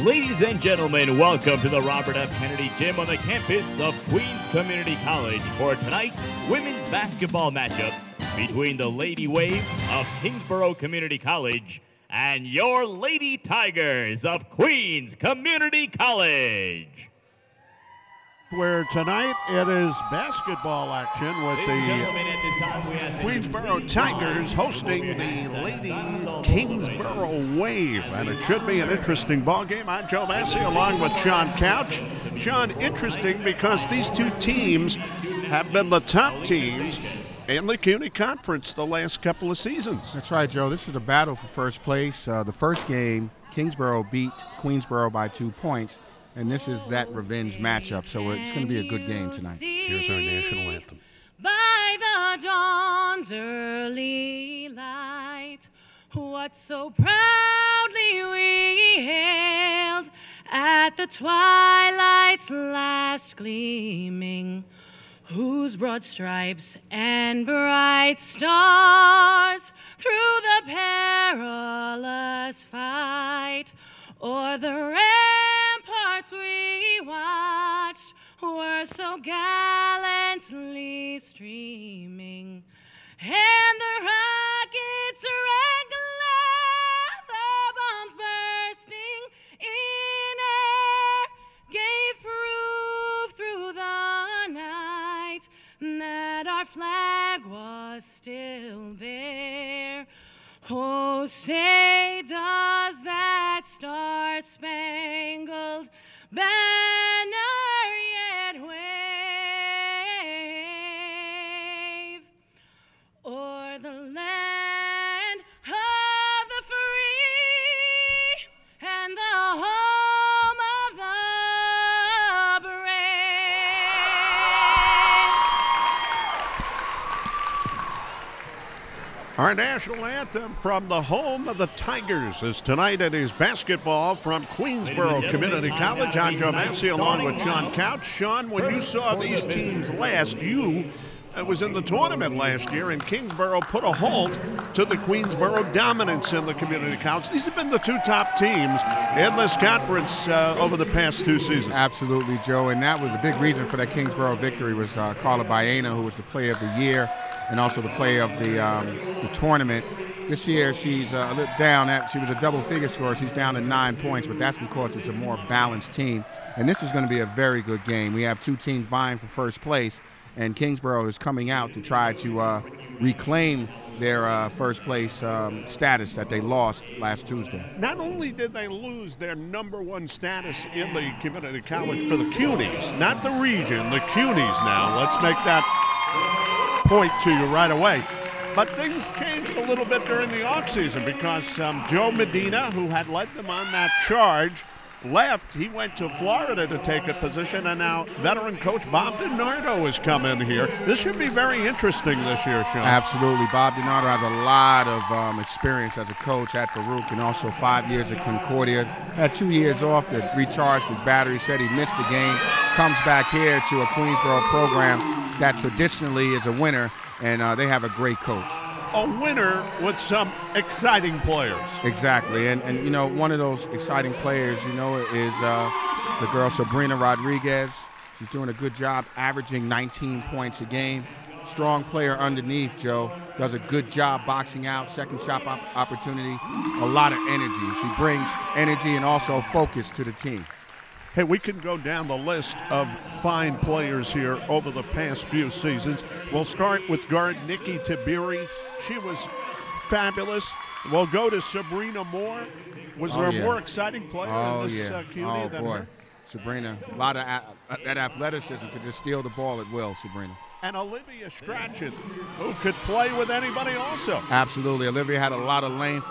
Ladies and gentlemen, welcome to the Robert F. Kennedy Gym on the campus of Queens Community College for tonight's women's basketball matchup between the Lady Waves of Kingsborough Community College and your Lady Tigers of Queens Community College. Where tonight it is basketball action with the Queensborough Tigers hosting the Lady Kingsborough Wave. And it should be an interesting ball game. I'm Joe Massey along with Sean Couch. Sean, interesting because these two teams have been the top teams in the CUNY Conference the last couple of seasons. That's right, Joe. This is a battle for first place. The first game, Kingsborough beat Queensborough by 2 points. And this is that revenge matchup, so it's going to be a good game tonight. Here's our national anthem. By the dawn's early light, what so proudly we hailed at the twilight's last gleaming, whose broad stripes and bright stars through the perilous fight o'er the ramparts we watched were so gallantly streaming, and the rockets' red glare, the bombs bursting in air, gave proof through the night that our flag was still there. Oh, say does that star-spangled banner yet wave o'er the land of the free and the home of the brave. Our national anthem from the home of the Tigers is tonight. It is basketball from Queensborough Community College. I'm Joe Massey along with Sean Couch. Sean, when you saw these teams last, you was in the tournament last year, and Kingsborough put a halt to the Queensborough dominance in the community college. These have been the two top teams in this conference over the past 2 seasons. Absolutely, Joe, and that was a big reason for that Kingsborough victory was Carla Baena, who was the player of the year and also the player of the tournament. This year she's a little down. She was a double-figure scorer. She's down to 9 points, but that's because it's a more balanced team. And this is going to be a very good game. We have two teams vying for first place, and Kingsborough is coming out to try to reclaim their first place status that they lost last Tuesday. Not only did they lose their #1 status in the community college for the CUNYs, not the region, the CUNYs now. Let's make that point to you right away. But things changed a little bit during the offseason because Joe Medina, who had led them on that charge, left. He went to Florida to take a position, and now veteran coach Bob DiNardo has come in here. This should be very interesting this year, Sean. Absolutely. Bob DiNardo has a lot of experience as a coach at Baruch and also 5 years at Concordia. Had 2 years off to recharge his battery. Said he missed the game. Comes back here to a Queensborough program that traditionally is a winner, and they have a great coach. A winner with some exciting players. Exactly, and you know, one of those exciting players, you know, is the girl Sabrina Rodriguez. She's doing a good job, averaging 19 points a game. Strong player underneath, Joe. Does a good job boxing out, second shot opportunity, a lot of energy. She brings energy and also focus to the team. Hey, we can go down the list of fine players here over the past few seasons. We'll start with guard Nikki Tiberi. She was fabulous. We'll go to Sabrina Moore. Was there a more exciting player in this CUNY than her? Sabrina, a lot of that athleticism, could just steal the ball at will, Sabrina. And Olivia Strachan, who could play with anybody also. Absolutely. Olivia had a lot of length,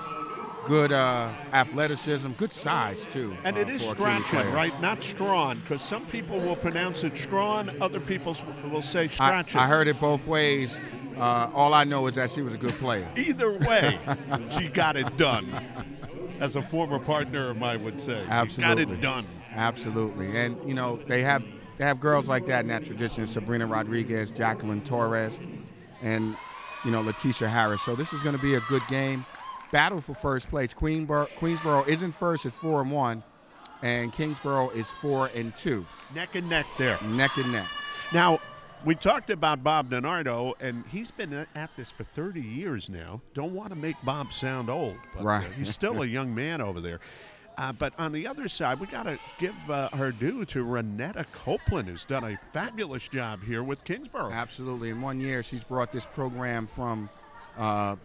good athleticism, good size, too. And it is Strachan, right? Not Strawn, because some people will pronounce it Strawn, other people will say Strachan. I heard it both ways. All I know is that she was a good player. Either way, she got it done. As a former partner of mine would say. Absolutely. She got it done. Absolutely. And, you know, they have girls like that in that tradition, Sabrina Rodriguez, Jacqueline Torres, and, you know, Latasha Harris. So this is going to be a good game. Battle for first place. Queensborough isn't first at 4-1. and Kingsborough is 4-2. Neck and neck there. Neck and neck. Now, we talked about Bob DiNardo, and he's been at this for 30 years now. Don't want to make Bob sound old, but right. He's still a young man over there. But on the other side, we got to give her due to Renetta Copeland, who's done a fabulous job here with Kingsborough. Absolutely. In 1 year, she's brought this program from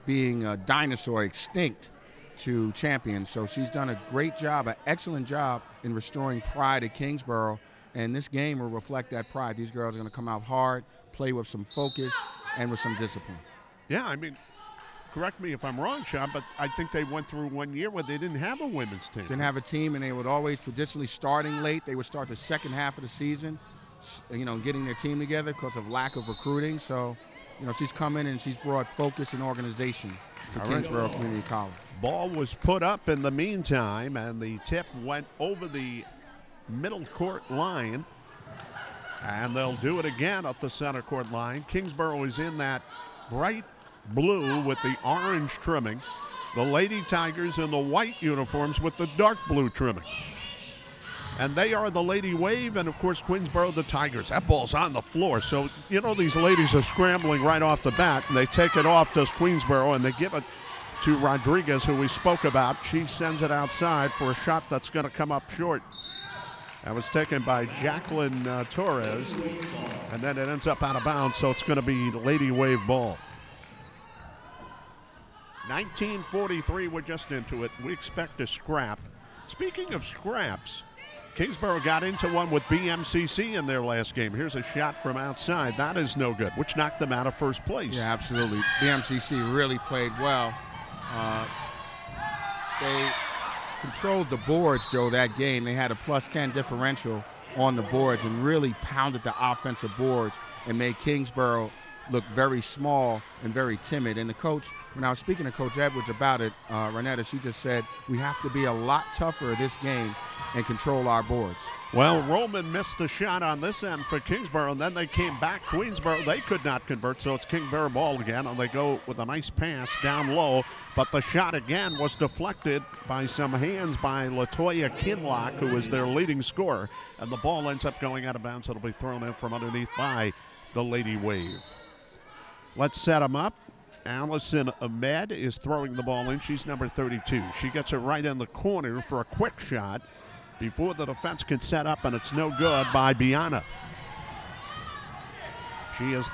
being a dinosaur, extinct, to champion. So she's done a great job, an excellent job in restoring pride at Kingsborough. And this game will reflect that pride. These girls are going to come out hard, play with some focus, and with some discipline. Yeah, I mean, correct me if I'm wrong, Sean, but I think they went through 1 year where they didn't have a women's team. Didn't have a team, and they would always traditionally starting late. They would start the second half of the season, you know, getting their team together because of lack of recruiting. So, you know, she's come in and she's brought focus and organization to Kingsborough Community College. Ball was put up in the meantime, and the tip went over the middle court line, and they'll do it again at the center court line. Kingsborough is in that bright blue with the orange trimming. The Lady Tigers in the white uniforms with the dark blue trimming. And they are the Lady Wave, and of course Queensborough the Tigers. That ball's on the floor, so you know these ladies are scrambling right off the bat, and they take it off to Queensborough, and they give it to Rodriguez, who we spoke about. She sends it outside for a shot that's going to come up short. That was taken by Jacqueline Torres, and then it ends up out of bounds, so it's going to be Lady Wave ball. 1943, we're just into it. We expect a scrap. Speaking of scraps, Kingsborough got into one with BMCC in their last game. Here's a shot from outside. That is no good, which knocked them out of first place. Yeah, absolutely. BMCC really played well. They controlled the boards, Joe, that game. They had a +10 differential on the boards and really pounded the offensive boards and made Kingsborough look very small and very timid. And the coach, when I was speaking to Coach Edwards about it, Renetta, she just said, we have to be a lot tougher this game and control our boards. Well, Roman missed the shot on this end for Kingsborough, and then they came back. Queensborough, they could not convert, so it's Kingsborough ball again, and they go with a nice pass down low, but the shot again was deflected by some hands by Latoya Kinloch, who is their leading scorer, and the ball ends up going out of bounds. It'll be thrown in from underneath by the Lady Wave. Let's set them up. Allison Ahmed is throwing the ball in. She's number 32. She gets it right in the corner for a quick shot before the defense can set up, and it's no good by Baena. She is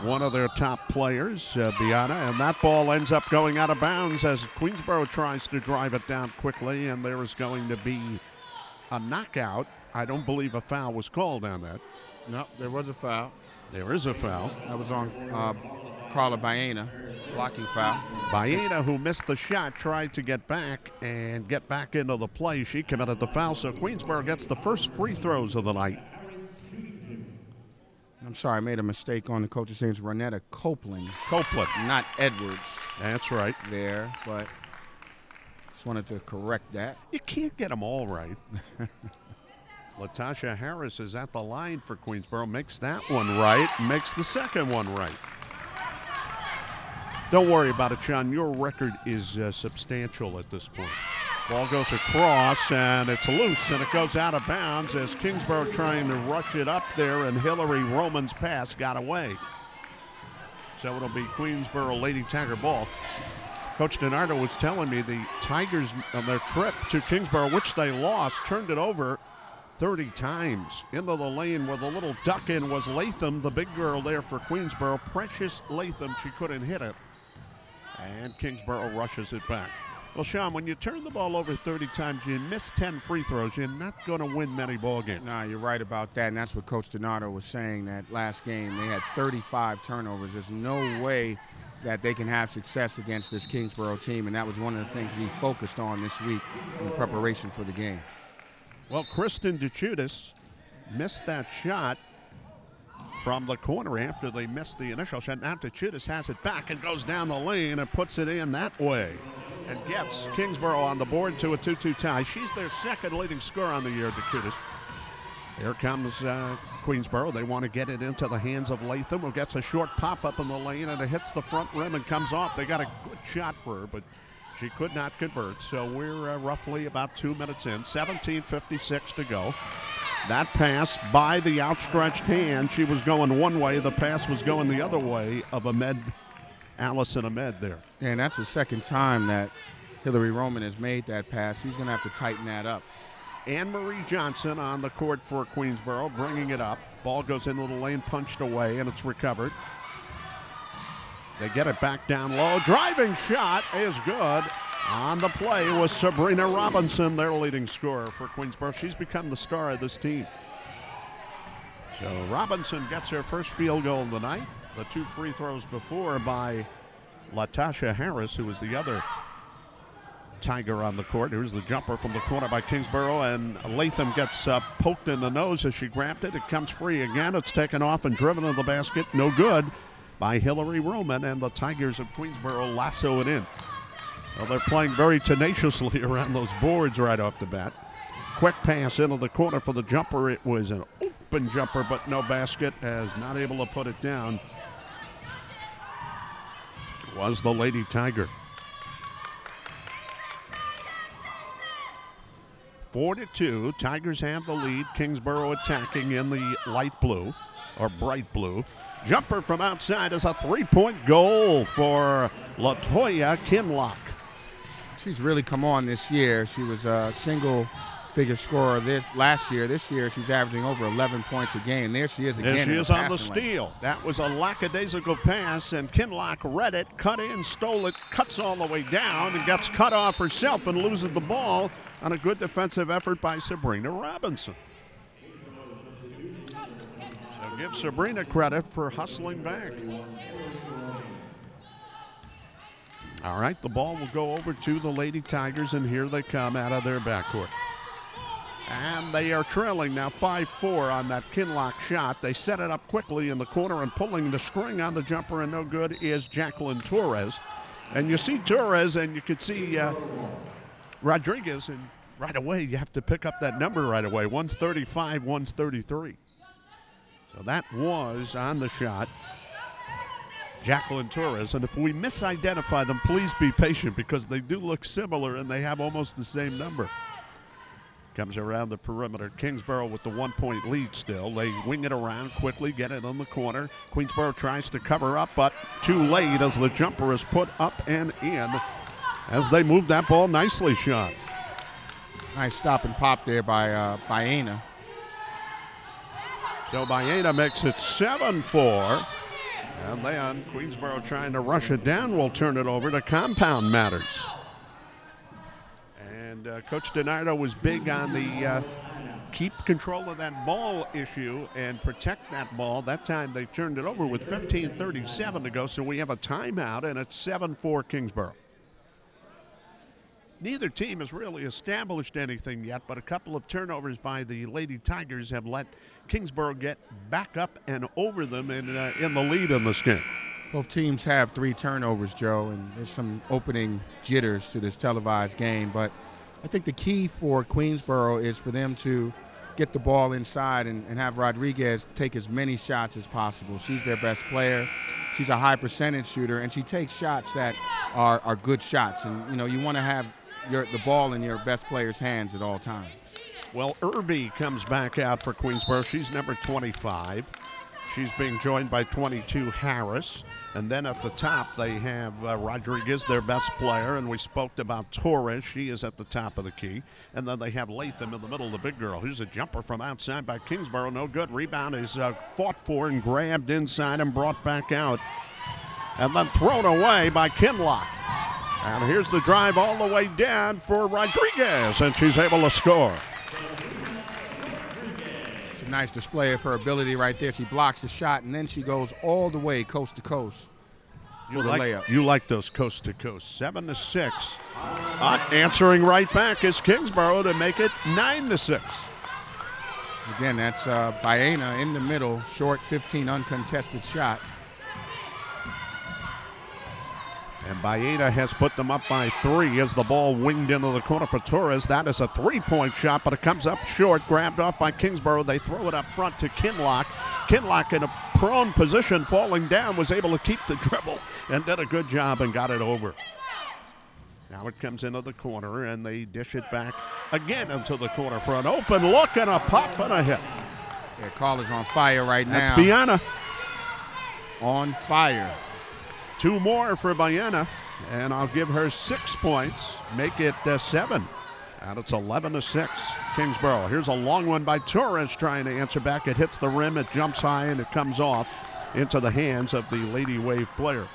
one of their top players, Baena, and that ball ends up going out of bounds as Queensborough tries to drive it down quickly, and there is going to be a knockout. I don't believe a foul was called on that. No, there was a foul. There is a foul. That was on Carla Baena, blocking foul. Baena, who missed the shot, tried to get back into the play. She committed the foul, so Queensborough gets the first free throws of the night. I'm sorry, I made a mistake on the coach's name. It's Renetta Copeland. Copeland. Not Edwards. That's right. There, but just wanted to correct that. You can't get them all right. Latasha Harris is at the line for Queensborough, makes that one right, makes the second one right. Don't worry about it, Sean. Your record is substantial at this point. Ball goes across, and it's loose, and it goes out of bounds as Kingsborough trying to rush it up there, and Hillary Roman's pass got away. So it'll be Queensborough Lady Tiger ball. Coach DiNardo was telling me the Tigers on their trip to Kingsborough, which they lost, turned it over 30 times. Into the lane where the little duck-in was Latham, the big girl there for Queensborough. Precious Latham, she couldn't hit it. And Kingsborough rushes it back. Well, Sean, when you turn the ball over 30 times, you miss 10 free throws, you're not going to win many ball games. Nah, you're right about that, and that's what Coach DiNardo was saying that last game. They had 35 turnovers. There's no way that they can have success against this Kingsborough team, and that was one of the things he focused on this week in preparation for the game. Well, Kristin D'Chiutiis missed that shot from the corner after they missed the initial shot. Now D'Chiutiis has it back and goes down the lane and puts it in that way and gets Kingsborough on the board to a 2-2 tie. She's their second leading scorer on the year, D'Chiutiis. Here comes Queensborough. They want to get it into the hands of Latham, who gets a short pop-up in the lane, and it hits the front rim and comes off. They got a good shot for her, but She could not convert, so we're roughly about 2 minutes in. 17:56 to go. That pass by the outstretched hand. She was going one way. The pass was going the other way of Allison Ahmed there. And that's the second time that Hillary Roman has made that pass. He's going to have to tighten that up. Anne-Marie Johnson on the court for Queensborough, bringing it up. Ball goes into the lane, punched away, and it's recovered. They get it back down low. Driving shot is good. On the play was Sabrina Robinson, their leading scorer for Queensborough. She's become the star of this team. So Robinson gets her first field goal of the night. The 2 free throws before by Latasha Harris, who was the other Tiger on the court. Here's the jumper from the corner by Kingsborough, and Latham gets poked in the nose as she grabbed it. It comes free again. It's taken off and driven to the basket. No good by Hillary Roman, and the Tigers of Queensborough lasso it in. Well, they're playing very tenaciously around those boards right off the bat. Quick pass into the corner for the jumper. It was an open jumper, but no basket, as not able to put it down was the Lady Tiger. 4-2. Tigers have the lead. Kingsborough attacking in the light blue, or bright blue. Jumper from outside is a 3-point goal for Latoya Kinloch. She's really come on this year. She was a single-figure scorer last year. This year, she's averaging over 11 points a game. There she is again. There she is on the steal. That was a lackadaisical pass, and Kinloch read it, cut in, stole it, cuts all the way down, and gets cut off herself and loses the ball on a good defensive effort by Sabrina Robinson. So give Sabrina credit for hustling back. All right, the ball will go over to the Lady Tigers, and here they come out of their backcourt. And they are trailing now 5-4 on that Kinloch shot. They set it up quickly in the corner, and pulling the string on the jumper and no good is Jacqueline Torres. And you see Torres, and you could see Rodriguez, and right away you have to pick up that number right away. One's 35, one's 33. So that was on the shot, Jacqueline Torres. And if we misidentify them, please be patient, because they do look similar and they have almost the same number. Comes around the perimeter. Kingsborough with the 1-point lead still. They wing it around quickly, get it on the corner. Queensborough tries to cover up, but too late as the jumper is put up and in as they move that ball nicely, Sean. Nice stop and pop there by Baena. So Baena makes it 7-4. And then Queensborough, trying to rush it down, will turn it over to Compound Matters. And Coach DiNardo was big on the keep control of that ball issue and protect that ball. That time they turned it over with 15:37 to go, so we have a timeout, and it's 7-4 Kingsborough. Neither team has really established anything yet, but a couple of turnovers by the Lady Tigers have let Kingsborough get back up and over them in the lead in this game. Both teams have 3 turnovers, Joe, and there's some opening jitters to this televised game. But I think the key for Queensborough is for them to get the ball inside and have Rodriguez take as many shots as possible. She's their best player. She's a high percentage shooter, and she takes shots that are good shots. And, you know, you want to have the ball in your best player's hands at all times. Well, Irby comes back out for Queensborough. She's number 25. She's being joined by 22 Harris. And then at the top they have Rodriguez, their best player. And we spoke about Torres. She is at the top of the key. And then they have Latham in the middle, the big girl. Here's a jumper from outside by Kingsborough. No good. Rebound is fought for and grabbed inside and brought back out. And then thrown away by Kinloch. And here's the drive all the way down for Rodriguez, and she's able to score. It's a nice display of her ability right there. She blocks the shot, and then she goes all the way coast to coast for the layup. You like those coast to coast. 7-6. Answering right back is Kingsborough to make it 9-6. Again, that's Baena in the middle, short 15 uncontested shot. And Baena has put them up by 3 as the ball winged into the corner for Torres. That is a 3-point shot, but it comes up short, grabbed off by Kingsborough. They throw it up front to Kinloch. Kinloch in a prone position, falling down, was able to keep the dribble and did a good job and got it over. Now it comes into the corner, and they dish it back again into the corner for an open look and a pop and a hit. Yeah, Carla's on fire right now. That's Baena. On fire. 2 more for Baena, and I'll give her 6 points, make it 7. And it's 11-6, Kingsborough. Here's a long one by Torres trying to answer back. It hits the rim, it jumps high, and it comes off into the hands of the Lady Wave player.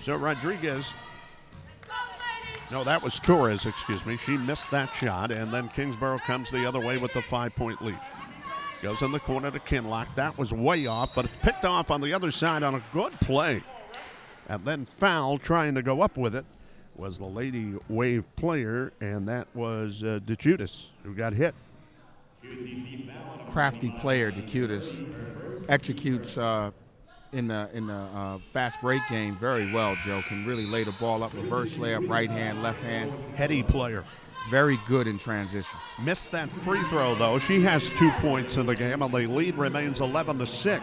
So Rodriguez, no, that was Torres, excuse me. She missed that shot, and then Kingsborough comes the other way with the 5-point lead. Goes in the corner to Kinloch. That was way off, but it's picked off on the other side on a good play. And then foul trying to go up with it was the Lady Wave player, and that was D'Chiutiis, who got hit. Crafty player, D'Chiutiis, executes in the fast break game very well, Joe. Can really lay the ball up, reverse layup, right hand, left hand. Heady player. Very good in transition. Missed that free throw, though. She has 2 points in the game, and the lead remains 11-6.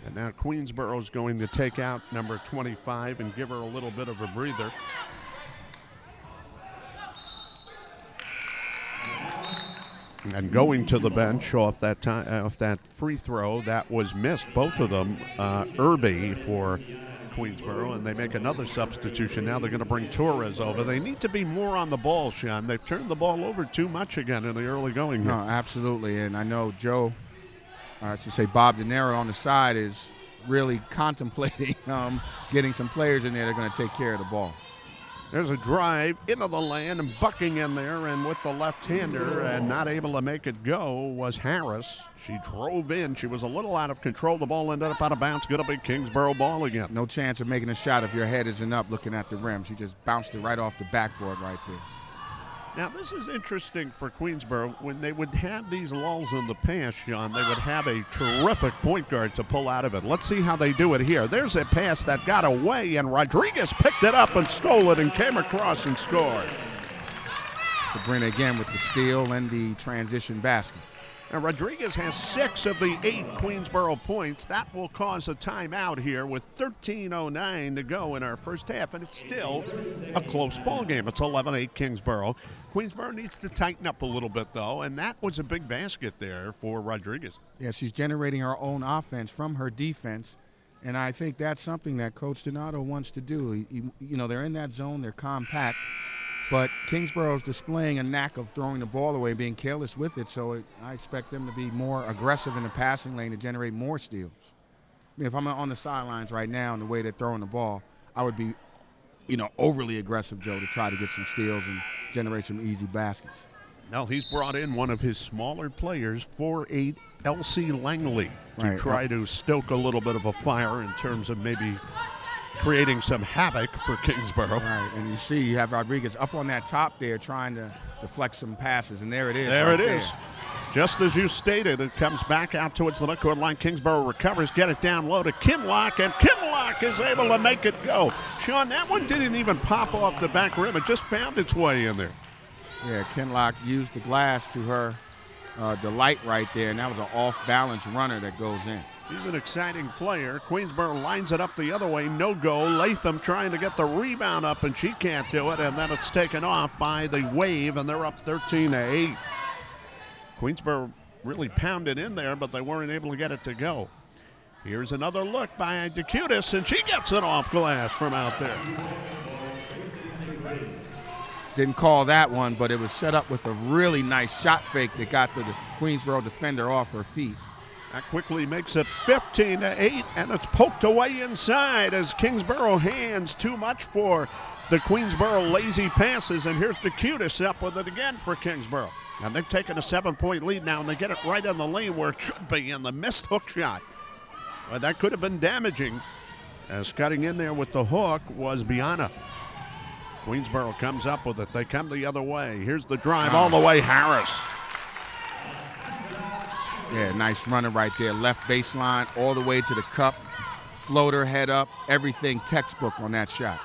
And now Queensborough is going to take out number 25 and give her a little bit of a breather. And going to the bench off that free throw that was missed, both of them, Irby for Queensborough, and they make another substitution. Now they're going to bring Torres over. They need to be more on the ball, Sean. They've turned the ball over too much again in the early going here. No, absolutely, and I know Joe, I should say Bob De Niro on the side is really contemplating getting some players in there that are going to take care of the ball. There's a drive into the lane and bucking in there, and with the left-hander and not able to make it go was Harris. She drove in. She was a little out of control. The ball ended up out of bounds. Going to be Kingsborough ball again. No chance of making a shot if your head isn't up looking at the rim. She just bounced it right off the backboard right there. Now, this is interesting for Queensborough. When they would have these lulls in the past, Sean, they would have a terrific point guard to pull out of it. Let's see how they do it here. There's a pass that got away, and Rodriguez picked it up and stole it and came across and scored. Sabrina again with the steal and the transition basket. Now, Rodriguez has 6 of the 8 Queensborough points. That will cause a timeout here with 13:09 to go in our first half, and it's still a close ball game. It's 11-8 Kingsborough. Queensborough needs to tighten up a little bit, though, and that was a big basket there for Rodriguez. Yeah, she's generating her own offense from her defense, and I think that's something that Coach Donato wants to do. You know, they're in that zone, they're compact, but Kingsborough's displaying a knack of throwing the ball away, being careless with it, so I expect them to be more aggressive in the passing lane to generate more steals. I mean, if I'm on the sidelines right now and the way they're throwing the ball, I would be, you know, overly aggressive, Joe, to try to get some steals and generate some easy baskets. Now he's brought in one of his smaller players, 4'8", Elyse Langley, to try to stoke a little bit of a fire in terms of maybe creating some havoc for Kingsborough. Right, and you see you have Rodriguez up on that top there trying to deflect some passes, and there it is. There it is. Just as you stated, it comes back out towards the midcourt line. Kingsborough recovers, get it down low to Kinloch, and Kinloch is able to make it go. Sean, that one didn't even pop off the back rim. It just found its way in there. Yeah, Kinloch used the glass to her delight right there, and that was an off-balance runner that goes in. He's an exciting player. Queensborough lines it up the other way, no go. Latham trying to get the rebound up, and she can't do it, and then it's taken off by the Wave, and they're up 13-8. Queensborough really pounded in there, but they weren't able to get it to go. Here's another look by D'Chiutiis, and she gets it off glass from out there. Didn't call that one, but it was set up with a really nice shot fake that got the Queensborough defender off her feet. That quickly makes it 15-8, and it's poked away inside as Kingsborough hands too much for the Queensborough lazy passes, and here's D'Chiutiis up with it again for Kingsborough. And they've taken a 7-point lead now, and they get it right in the lane where it should be, in the missed hook shot. But that could have been damaging, as cutting in there with the hook was Baena. Queensborough comes up with it. They come the other way. Here's the drive all the way, Harris. Yeah, nice runner right there. Left baseline all the way to the cup. Floater, head up, everything textbook on that shot.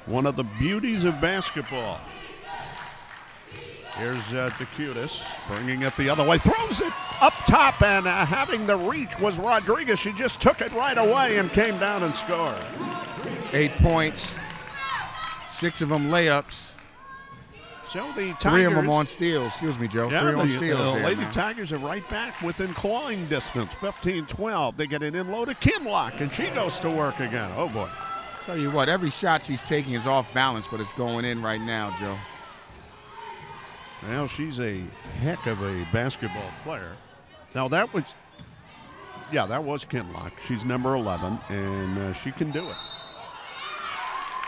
One of the beauties of basketball. Here's D'Chiutiis bringing it the other way. Throws it up top, and having the reach was Rodriguez. She just took it right away and came down and scored. 8 points, 6 of them layups. So the Tigers, 3 of them on steals. Excuse me, Joe. Yeah, 3 on steals the there, Lady man. Tigers are right back within clawing distance, 15-12. They get it in low to Kinloch, and she goes to work again. Oh, boy. Tell you what, every shot she's taking is off balance, but it's going in right now, Joe. Well, she's a heck of a basketball player. Now, that was Kinloch. She's number 11, and she can do it.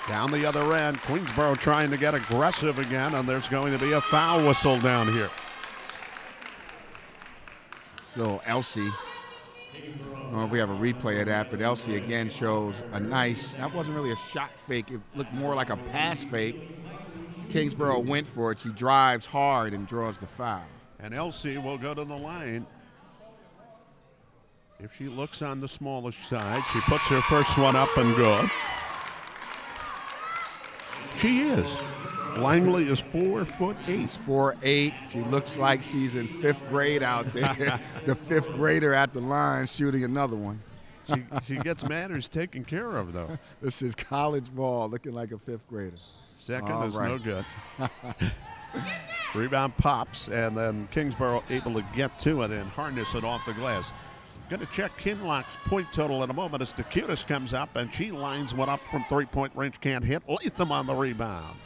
Down the other end, Queensborough trying to get aggressive again, and there's going to be a foul whistle down here. So Elyse, I don't know if we have a replay of that, but Elyse again shows a nice, that wasn't really a shot fake. It looked more like a pass fake. Kingsborough went for it. She drives hard and draws the foul. And Elyse will go to the line. If she looks on the smallish side, she puts her first one up and good. She is. Langley is 4'8". She's 4'8". She looks like she's in 5th grade out there. The 5th grader at the line shooting another one. She gets matters taken care of, though. This is college ball, looking like a 5th grader. Second All is right. no good. Rebound pops, and then Kingsborough able to get to it and harness it off the glass. Going to check Kinloch's point total in a moment as D'Chiutiis comes up, and she lines one up from 3-point range, can't hit. Latham on the rebound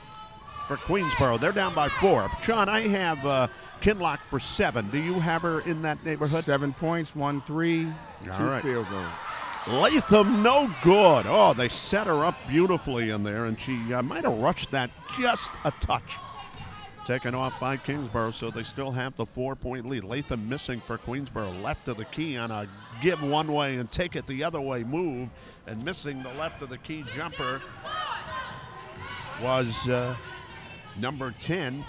for Queensborough. They're down by 4. Sean, I have Kinloch for 7. Do you have her in that neighborhood? 7 points, 1 3, 2 right. field goals. Latham, no good. Oh, they set her up beautifully in there, and she might have rushed that just a touch. Taken off by Kingsborough, so they still have the 4-point lead. Latham missing for Queensborough. Left of the key on a give one way and take it the other way move, and missing the left of the key jumper was number 10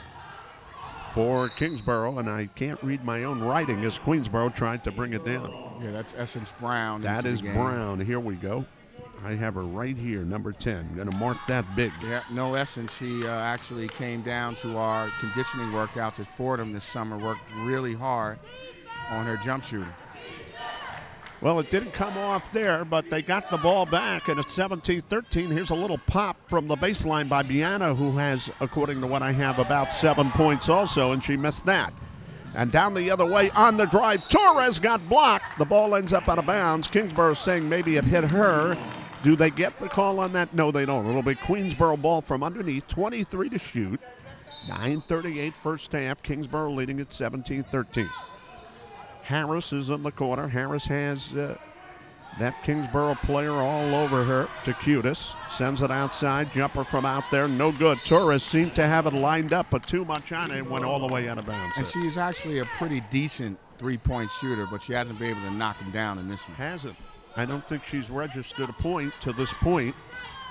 for Kingsborough, and I can't read my own writing as Queensborough tried to bring it down. Yeah, that's Essence Brown. That is Brown. Here we go. I have her right here, number 10. Going to mark that big. Yeah, no Essence. She actually came down to our conditioning workouts at Fordham this summer, worked really hard on her jump shooting. Well, it didn't come off there, but they got the ball back, and it's 17-13. Here's a little pop from the baseline by Baena, who has, according to what I have, about 7 points also, and she missed that. And down the other way on the drive, Torres got blocked. The ball ends up out of bounds. Kingsborough saying maybe it hit her. Do they get the call on that? No, they don't. It'll be Queensborough ball from underneath, 23 to shoot. 9:38 first half. Kingsborough leading at 17-13. Harris is in the corner. Harris has that Kingsborough player all over her. D'Chiutiis sends it outside. Jumper from out there. No good. Torres seemed to have it lined up, but too much on it. Went all the way out of bounds. And she's actually a pretty decent 3-point shooter, but she hasn't been able to knock him down in this one. Hasn't. I don't think she's registered a point to this point.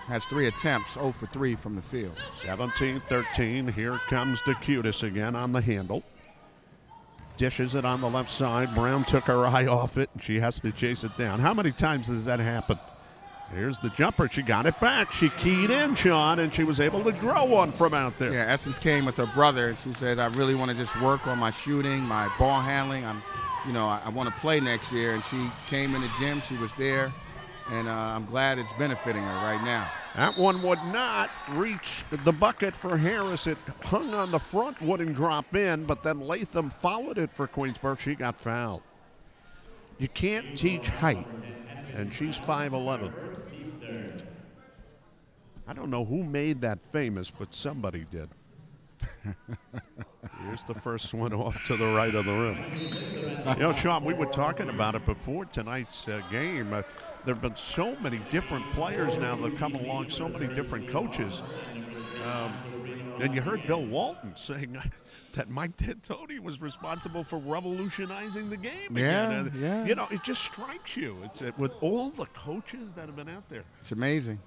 Has 3 attempts, 0 for 3 from the field. 17-13. Here comes D'Chiutiis again on the handle. Dishes it on the left side. Brown took her eye off it, and she has to chase it down. How many times does that happen? Here's the jumper. She got it back. She keyed in, Sean, and she was able to draw one from out there. Yeah, Essence came with her brother, and she said, I really want to just work on my shooting, my ball handling. I want to play next year. And she came in the gym. She was there, and I'm glad it's benefiting her right now. That one would not reach the bucket for Harris. It hung on the front, wouldn't drop in, but then Latham followed it for Queensborough. She got fouled. You can't teach height, and she's 5'11". I don't know who made that famous, but somebody did. Here's the first one off to the right of the rim. You know, Sean, we were talking about it before tonight's game. There have been so many different players now that come along, so many different coaches. And you heard Bill Walton saying that Mike D'Antoni was responsible for revolutionizing the game again. Yeah. You know, it just strikes you. It's with all the coaches that have been out there. It's amazing.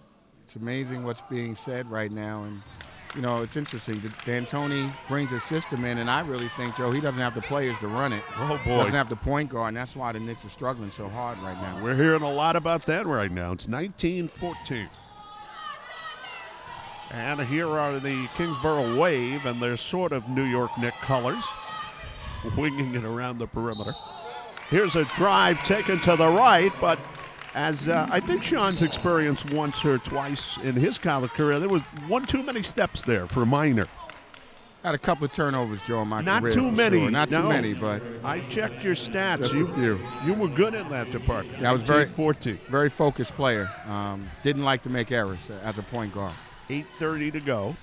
It's amazing what's being said right now. And, you know, it's interesting. D'Antoni brings a system in, and I really think, Joe, he doesn't have the players to run it. Oh, boy. He doesn't have the point guard, and that's why the Knicks are struggling so hard right now. We're hearing a lot about that right now. It's 19-14. And here are the Kingsborough Wave, and they're sort of New York Knicks colors, winging it around the perimeter. Here's a drive taken to the right, but As I think Sean's experienced once or twice in his college career, there was one too many steps there for Minor. Had a couple of turnovers, Joe, in my career. Not too many. Sure. Not too many, but I checked your stats. Just a few. You were good in that department. Yeah, I was 14. very focused player. Didn't like to make errors as a point guard. 8:30 to go.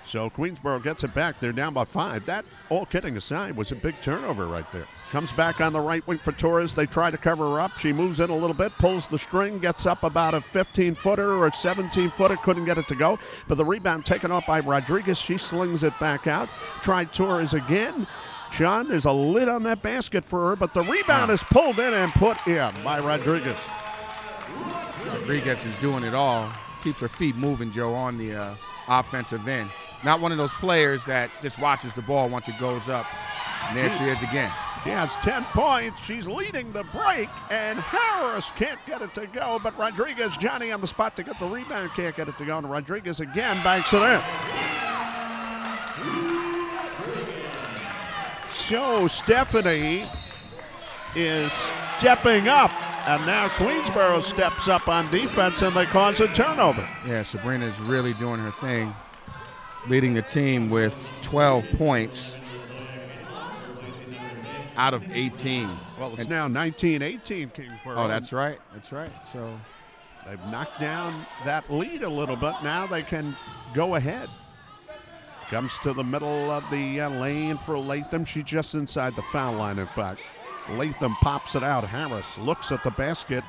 So Queensborough gets it back. They're down by 5. That, all kidding aside, was a big turnover right there. Comes back on the right wing for Torres. They try to cover her up. She moves in a little bit, pulls the string, gets up about a 15-footer or a 17-footer. Couldn't get it to go. But the rebound taken off by Rodriguez. She slings it back out. Tried Torres again. Sean, there's a lid on that basket for her, but the rebound is pulled in and put in by Rodriguez. Rodriguez is doing it all. Keeps her feet moving, Joe, on the offensive end. Not one of those players that just watches the ball once it goes up. And there she is again. She has 10 points. She's leading the break, and Harris can't get it to go. But Rodriguez, Johnny on the spot to get the rebound, can't get it to go. And Rodriguez again banks it in. So Stephanie is stepping up. And now Queensborough steps up on defense, and they cause a turnover. Yeah, Sabrina is really doing her thing, leading the team with 12 points out of 18. Well, it's now 19-18, Kingsborough. Oh, that's right. That's right. So they've knocked down that lead a little bit. Now they can go ahead. Comes to the middle of the lane for Latham. She's just inside the foul line, in fact. Latham pops it out. Harris looks at the basket,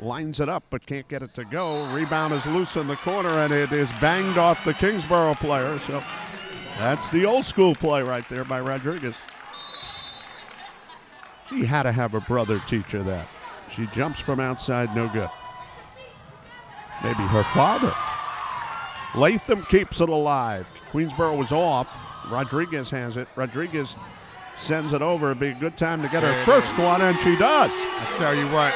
lines it up, but can't get it to go. Rebound is loose in the corner, and it is banged off the Kingsborough player. So that's the old school play right there by Rodriguez. She had to have her brother teach her that. She jumps from outside, no good. Maybe her father. Latham keeps it alive. Queensborough was off. Rodriguez has it. Rodriguez sends it over. It'd be a good time to get her first one, and she does. I tell you what,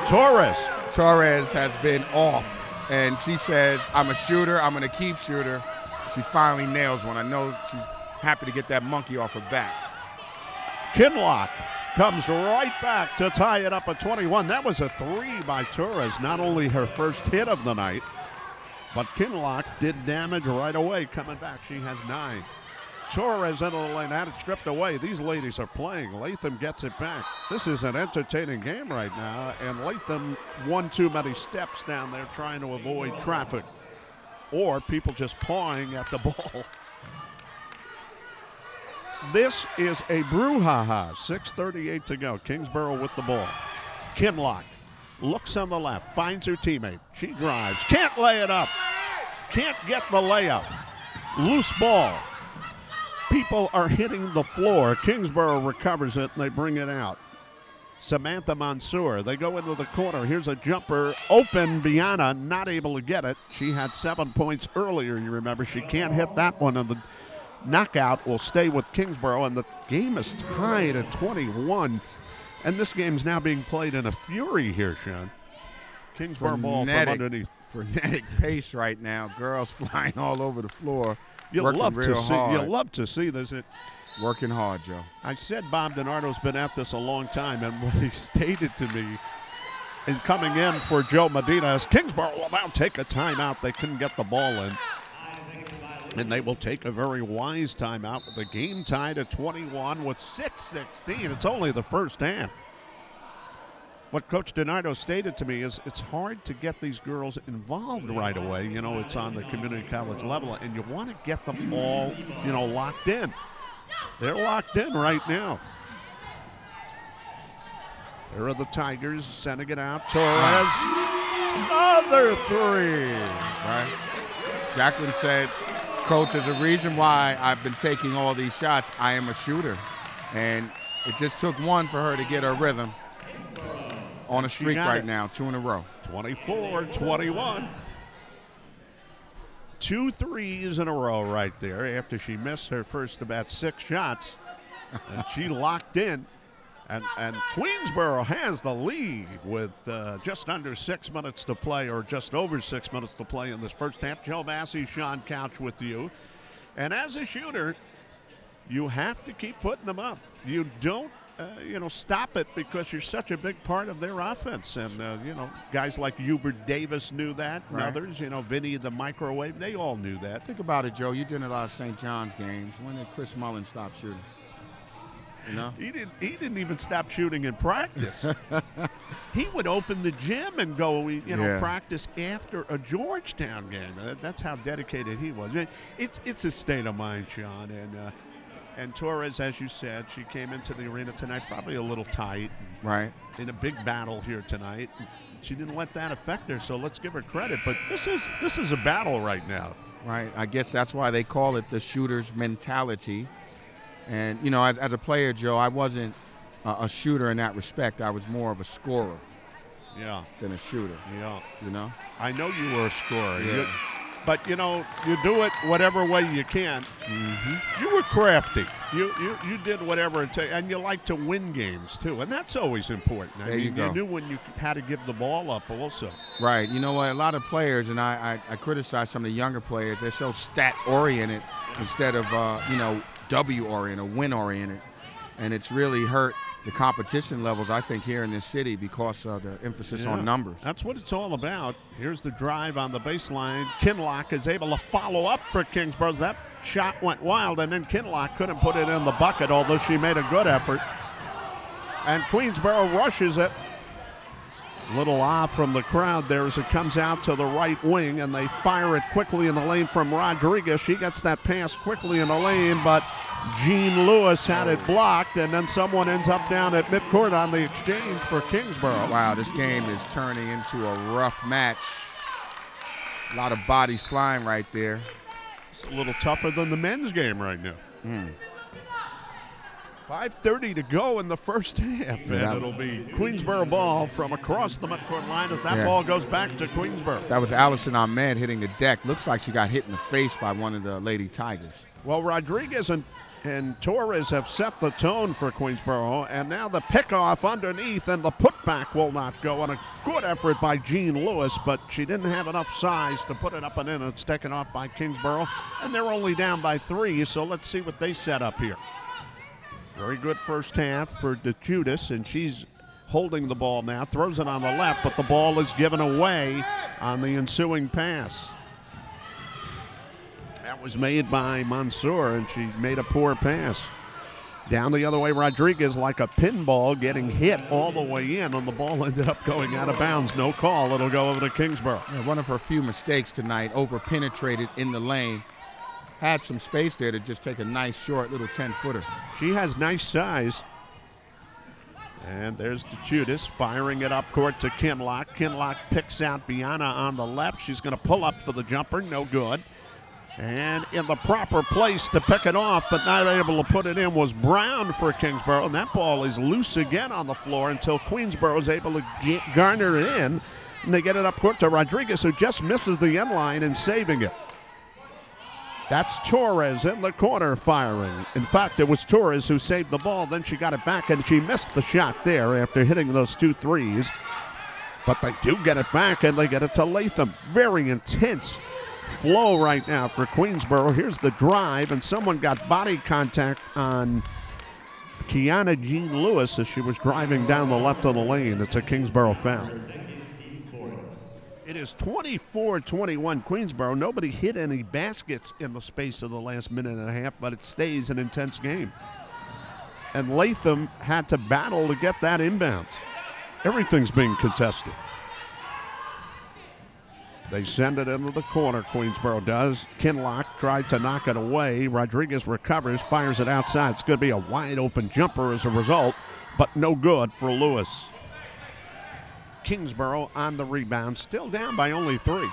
Torres has been off, and she says, I'm a shooter, I'm going to keep shooter. She finally nails one. I know she's happy to get that monkey off her back. Kinloch comes right back to tie it up at 21. That was a 3 by Torres, not only her first hit of the night, but Kinloch did damage right away coming back. She has 9. Torres into the lane, had it stripped away. These ladies are playing. Latham gets it back. This is an entertaining game right now, and Latham one too many steps down there trying to avoid traffic or people just pawing at the ball. This is a brouhaha. 6:38 to go. Kingsborough with the ball. Kinloch looks on the left, finds her teammate. She drives, can't lay it up, can't get the layup. Loose ball. People are hitting the floor. Kingsborough recovers it, and they bring it out. Samantha Mansour, they go into the corner. Here's a jumper, open. Baena not able to get it. She had 7 points earlier, you remember. She can't hit that one, and the knockout will stay with Kingsborough, and the game is tied at 21. And this game's now being played in a fury here, Sean. Kingsborough ball from underneath. Frenetic pace right now. Girls flying all over the floor. You'll love to see this. Working hard, Joe. I said Bob DiNardo's been at this a long time, and what he stated to me in coming in for Joe Medina is Kingsborough will now take a timeout. They couldn't get the ball in. And they will take a very wise timeout with the game tied at 21 with 6:16. It's only the first half. What Coach DiNardo stated to me is it's hard to get these girls involved right away. You know, it's on the community college level, and you want to get them all, you know, locked in. They're locked in right now. There are the Tigers sending it out. Torres, another 3. Right. Jacqueline said, Coach, there's a reason why I've been taking all these shots. I am a shooter. And it just took one for her to get her rhythm. On a streak right now, 2 in a row. 24-21. 2 threes in a row right there after she missed her first about 6 shots. And she locked in. And Queensborough has the lead with just under 6 minutes to play, or just over 6 minutes to play in this first half. Joe Massey, Sean Couch with you. And as a shooter, you have to keep putting them up. You don't stop it because you're such a big part of their offense. And, guys like Hubert Davis knew that, and others, Vinny the Microwave, they all knew that. Think about it, Joe. You did a lot of St. John's games. When did Chris Mullen stop shooting? He didn't even stop shooting in practice. He would open the gym and go, practice after a Georgetown game. That's how dedicated he was. It's a state of mind, Sean. And Torres, as you said, she came into the arena tonight probably a little tight. Right. In a big battle here tonight. She didn't let that affect her, so let's give her credit. But this is a battle right now. Right. I guess that's why they call it the shooter's mentality. And, as a player, Joe, I wasn't a shooter in that respect. I was more of a scorer than a shooter. Yeah. I know you were a scorer. Yeah. But, you do it whatever way you can. Mm-hmm. You were crafty. You did whatever it takes. And you like to win games, too. And that's always important. You knew when you had to give the ball up also. Right. You know what? A lot of players, and I criticize some of the younger players, they're so stat-oriented instead of, W-oriented, win-oriented, and it's really hurt the competition levels, I think, here in this city because of the emphasis on numbers. That's what it's all about. Here's the drive on the baseline. Kinloch is able to follow up for Kingsborough. That shot went wild, and then Kinloch couldn't put it in the bucket, although she made a good effort. And Queensborough rushes it. Little off from the crowd there as it comes out to the right wing, and they fire it quickly in the lane from Rodriguez. She gets that pass quickly in the lane, but Jean Lewis had it blocked, and then someone ends up down at midcourt on the exchange for Kingsborough. Wow, this game is turning into a rough match. A lot of bodies flying right there. It's a little tougher than the men's game right now. 5:30 to go in the first half, and it'll be Queensborough ball from across the midcourt line as that ball goes back to Queensborough. That was Allison Ahmed hitting the deck. Looks like she got hit in the face by one of the Lady Tigers. Well, Rodriguez and Torres have set the tone for Queensborough, and now the pickoff underneath, and the putback will not go. And a good effort by Jean Lewis, but she didn't have enough size to put it up and in. It's taken off by Kingsborough, and they're only down by 3, so let's see what they set up here. Very good first half for D'Chiutiis, and she's holding the ball now, throws it on the left, but the ball is given away on the ensuing pass. That was made by Mansour, and she made a poor pass. Down the other way, Rodriguez, like a pinball, getting hit all the way in, and the ball ended up going out of bounds. No call. It'll go over to Kingsborough. Yeah, one of her few mistakes tonight, over-penetrated in the lane. Had some space there to just take a nice, short, little 10-footer. She has nice size. And there's D'Chiutiis firing it up court to Kinloch. Kinloch picks out Baena on the left. She's going to pull up for the jumper. No good. And in the proper place to pick it off, but not able to put it in, was Brown for Kingsborough. And that ball is loose again on the floor until Queensborough is able to garner it in. And they get it up court to Rodriguez, who just misses the end line and saving it. That's Torres in the corner firing. In fact, it was Torres who saved the ball. Then she got it back, and she missed the shot there after hitting those 2 threes. But they do get it back, and they get it to Latham. Very intense flow right now for Queensborough. Here's the drive, and someone got body contact on Kiana Jean Lewis as she was driving down the left of the lane. It's a Kingsborough foul. It is 24-21 Queensborough. Nobody hit any baskets in the space of the last minute and a half, but it stays an intense game. And Latham had to battle to get that inbound. Everything's being contested. They send it into the corner, Queensborough does. Kinloch tried to knock it away. Rodriguez recovers, fires it outside. It's going to be a wide open jumper as a result, but no good for Lewis. Kingsborough on the rebound, still down by only 3.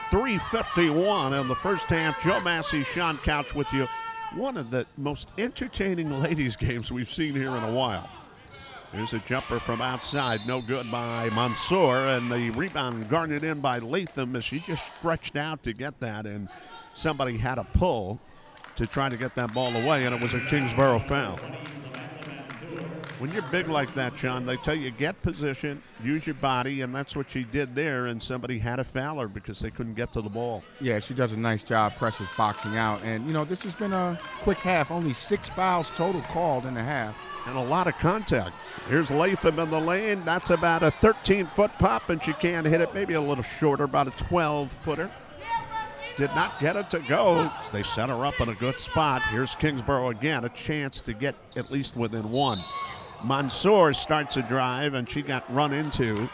3:51 in the first half. Joe Massey, Sean Couch with you. One of the most entertaining ladies games we've seen here in a while. Here's a jumper from outside, no good by Mansour, and the rebound garnered in by Latham as she just stretched out to get that, and somebody had a pull to try to get that ball away, and it was a Kingsborough foul. When you're big like that, Sean, they tell you get position, use your body, and that's what she did there, and somebody had to foul her because they couldn't get to the ball. Yeah, she does a nice job, Precious, boxing out. And, you know, this has been a quick half. Only 6 fouls total called in the half. And a lot of contact. Here's Latham in the lane. That's about a 13-foot pop, and she can't hit it. Maybe a little shorter, about a 12-footer. Did not get it to go. They set her up in a good spot. Here's Kingsborough again, a chance to get at least within one. Mansour starts a drive, and she got run into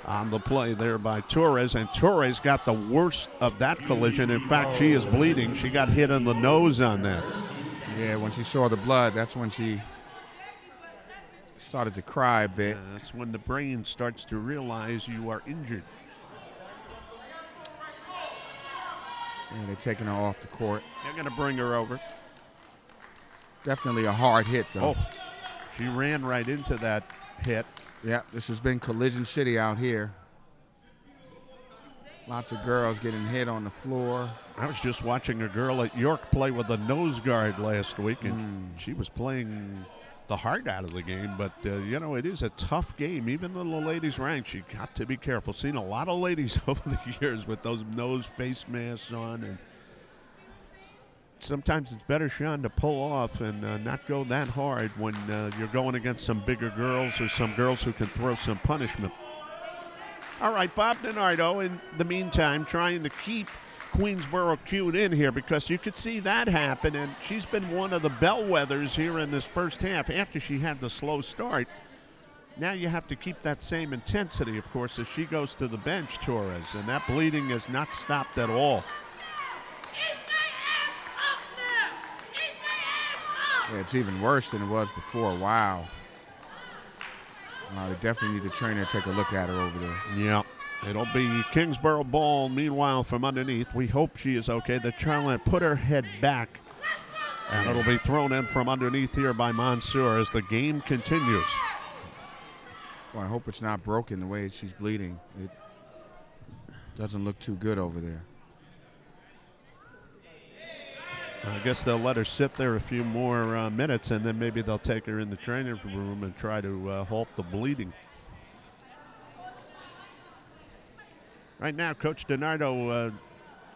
on the play there by Torres, and Torres got the worst of that collision. In fact, she is bleeding. She got hit in the nose on that. Yeah, when she saw the blood, that's when she started to cry a bit. That's when the brain starts to realize you are injured. Yeah, they're taking her off the court. They're going to bring her over. Definitely a hard hit, though. Oh, she ran right into that hit. Yeah, this has been collision city out here. Lots of girls getting hit on the floor. I was just watching a girl at York play with a nose guard last week, and she was playing the heart out of the game. But, you know, it is a tough game. Even though the ladies ranked, you got to be careful. Seen a lot of ladies over the years with those nose face masks on, and sometimes it's better, Sean, to pull off and not go that hard when you're going against some bigger girls or some girls who can throw some punishment. All right, Bob DiNardo, in the meantime, trying to keep Queensborough cued in here because you could see that happen, and she's been one of the bellwethers here in this first half after she had the slow start. Now you have to keep that same intensity, of course, as she goes to the bench, Torres, and that bleeding has not stopped at all. Yeah, it's even worse than it was before. Wow. They definitely need the trainer to take a look at her over there. Yeah. It'll be Kingsborough ball, meanwhile, from underneath. We hope she is okay. They're trying to put her head back, and it'll be thrown in from underneath here by Mansour as the game continues. Well, I hope it's not broken the way she's bleeding. It doesn't look too good over there. I guess they'll let her sit there a few more minutes, and then maybe they'll take her in the training room and try to halt the bleeding. Right now, Coach DiNardo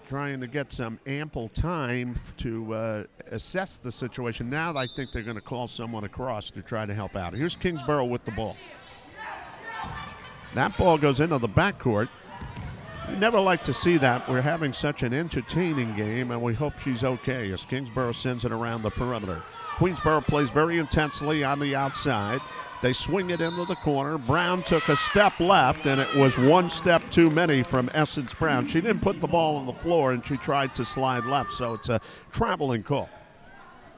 trying to get some ample time to assess the situation. Now I think they're going to call someone across to try to help out. Here's Kingsborough with the ball. That ball goes into the backcourt. You never like to see that. We're having such an entertaining game, and we hope she's okay as Kingsborough sends it around the perimeter. Queensborough plays very intensely on the outside. They swing it into the corner. Brown took a step left, and it was one step too many from Essence Brown. She didn't put the ball on the floor, and she tried to slide left, so it's a traveling call.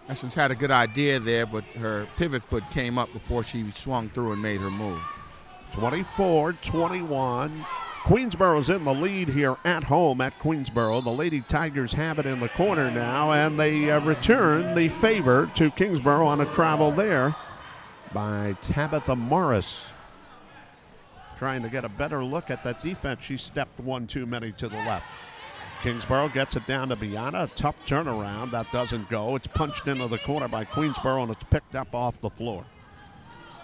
Essence had a good idea there, but her pivot foot came up before she swung through and made her move. 24-21. Queensborough's in the lead here at home at Queensborough. The Lady Tigers have it in the corner now, and they return the favor to Kingsborough on a travel there by Tabitha Morris. Trying to get a better look at that defense. She stepped one too many to the left. Kingsborough gets it down to Baena. A tough turnaround. That doesn't go. It's punched into the corner by Queensborough, and it's picked up off the floor.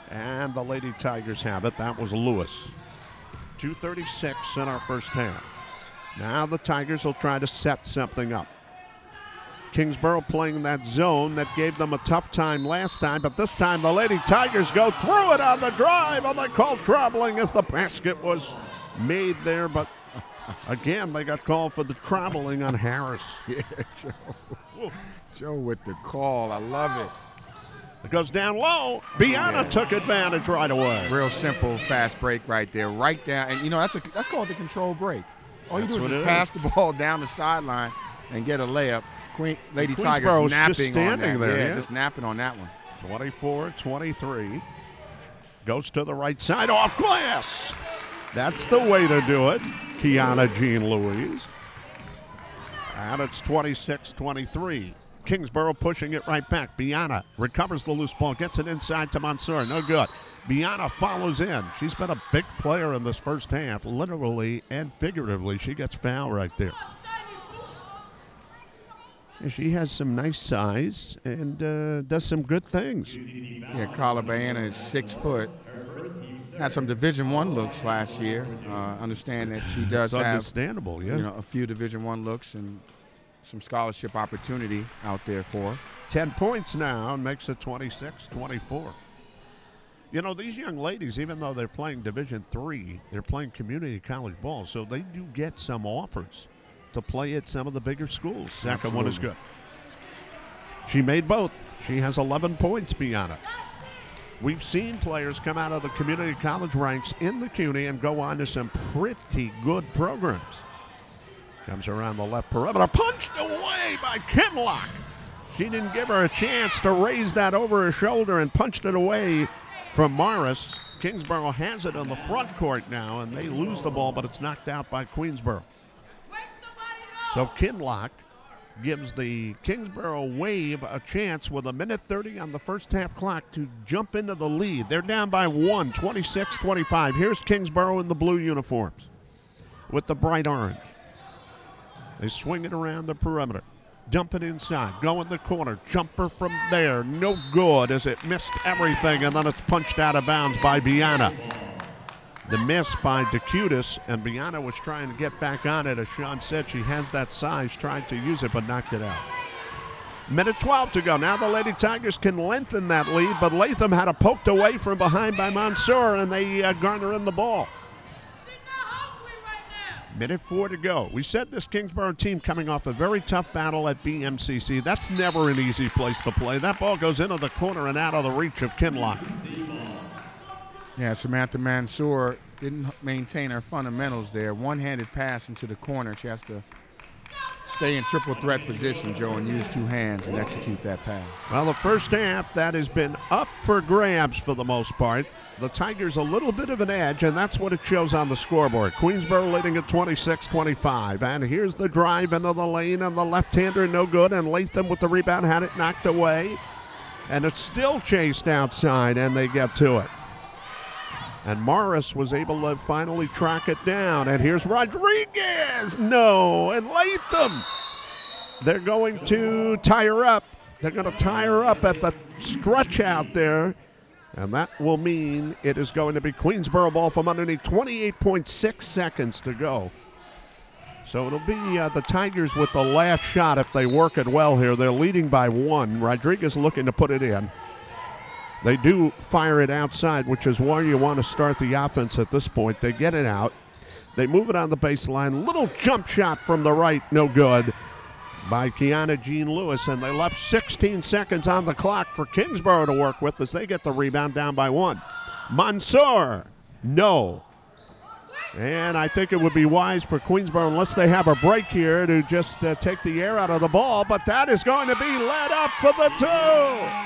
And the Lady Tigers have it. That was Lewis. 2:36 in our first half. Now the Tigers will try to set something up. Kingsborough playing that zone that gave them a tough time last time, but this time the Lady Tigers go through it on the drive, and they call traveling as the basket was made there, but again, they got called for the traveling on Harris. Yeah, Joe. Joe with the call. I love it. It goes down low. Baena took advantage right away. Real simple, fast break right there. Right down. And, you know, that's called the control break. All you do is just pass the ball down the sideline and get a layup. Lady Tigers napping on that. There, just napping on that one. 24-23. Goes to the right side off glass. That's the way to do it. Kiana Jean-Louise. And it's 26-23. Kingsborough pushing it right back. Baena recovers the loose ball, gets it inside to Mansour. No good. Baena follows in. She's been a big player in this first half, literally and figuratively. She gets fouled right there. She has some nice size and does some good things. Yeah, Carla Baena is 6 foot. Had some Division I looks last year. Understand that she does have, understandable, yeah. a few Division I looks and some scholarship opportunity out there for her. 10 points now and makes it 26-24. You know, these young ladies, even though they're playing Division III, they're playing community college ball, so they do get some offers to play at some of the bigger schools. Second one is good. She made both. She has 11 points beyond it. We've seen players come out of the community college ranks in the CUNY and go on to some pretty good programs. Comes around the left perimeter, punched away by Kinloch. She didn't give her a chance to raise that over her shoulder and punched it away from Morris. Kingsborough has it on the front court now, and they lose the ball, but it's knocked out by Queensborough. So Kinloch gives the Kingsborough Wave a chance with 1:30 on the first half clock to jump into the lead. They're down by 1, 26-25. Here's Kingsborough in the blue uniforms with the bright orange. They swing it around the perimeter. Dump it inside, go in the corner, jumper from there, no good as it missed everything, and then it's punched out of bounds by Baena. The miss by D'Chiutiis, and Baena was trying to get back on it. As Sean said, she has that size, tried to use it, but knocked it out. 1:12 to go. Now the Lady Tigers can lengthen that lead, but Latham had it poked away from behind by Mansour, and they garner in the ball. 1:04 to go. We said this Kingsborough team coming off a very tough battle at BMCC. That's never an easy place to play. That ball goes into the corner and out of the reach of Kinloch. Yeah, Samantha Mansour didn't maintain her fundamentals there. One-handed pass into the corner. She has to stay in triple threat position, Joe, and use 2 hands and execute that pass. Well, the first half, that has been up for grabs for the most part. The Tigers a little bit of an edge, and that's what it shows on the scoreboard. Queensborough leading at 26-25. And here's the drive into the lane, and the left-hander no good, and Latham with the rebound had it knocked away. And it's still chased outside, and they get to it. And Morris was able to finally track it down. And here's Rodriguez. No. And Latham. They're going to tie her up. They're going to tie her up at the stretch out there. And that will mean it is going to be Queensborough ball from underneath. 28.6 seconds to go. So it'll be the Tigers with the last shot if they work it well here. They're leading by 1. Rodriguez looking to put it in. They do fire it outside, which is why you want to start the offense at this point. They get it out. They move it on the baseline. Little jump shot from the right, no good, by Kiana Jean Lewis. And they left 16 seconds on the clock for Kingsborough to work with as they get the rebound down by 1. Mansour, no. And I think it would be wise for Queensborough, unless they have a break here, to just take the air out of the ball. But that is going to be led up for the 2.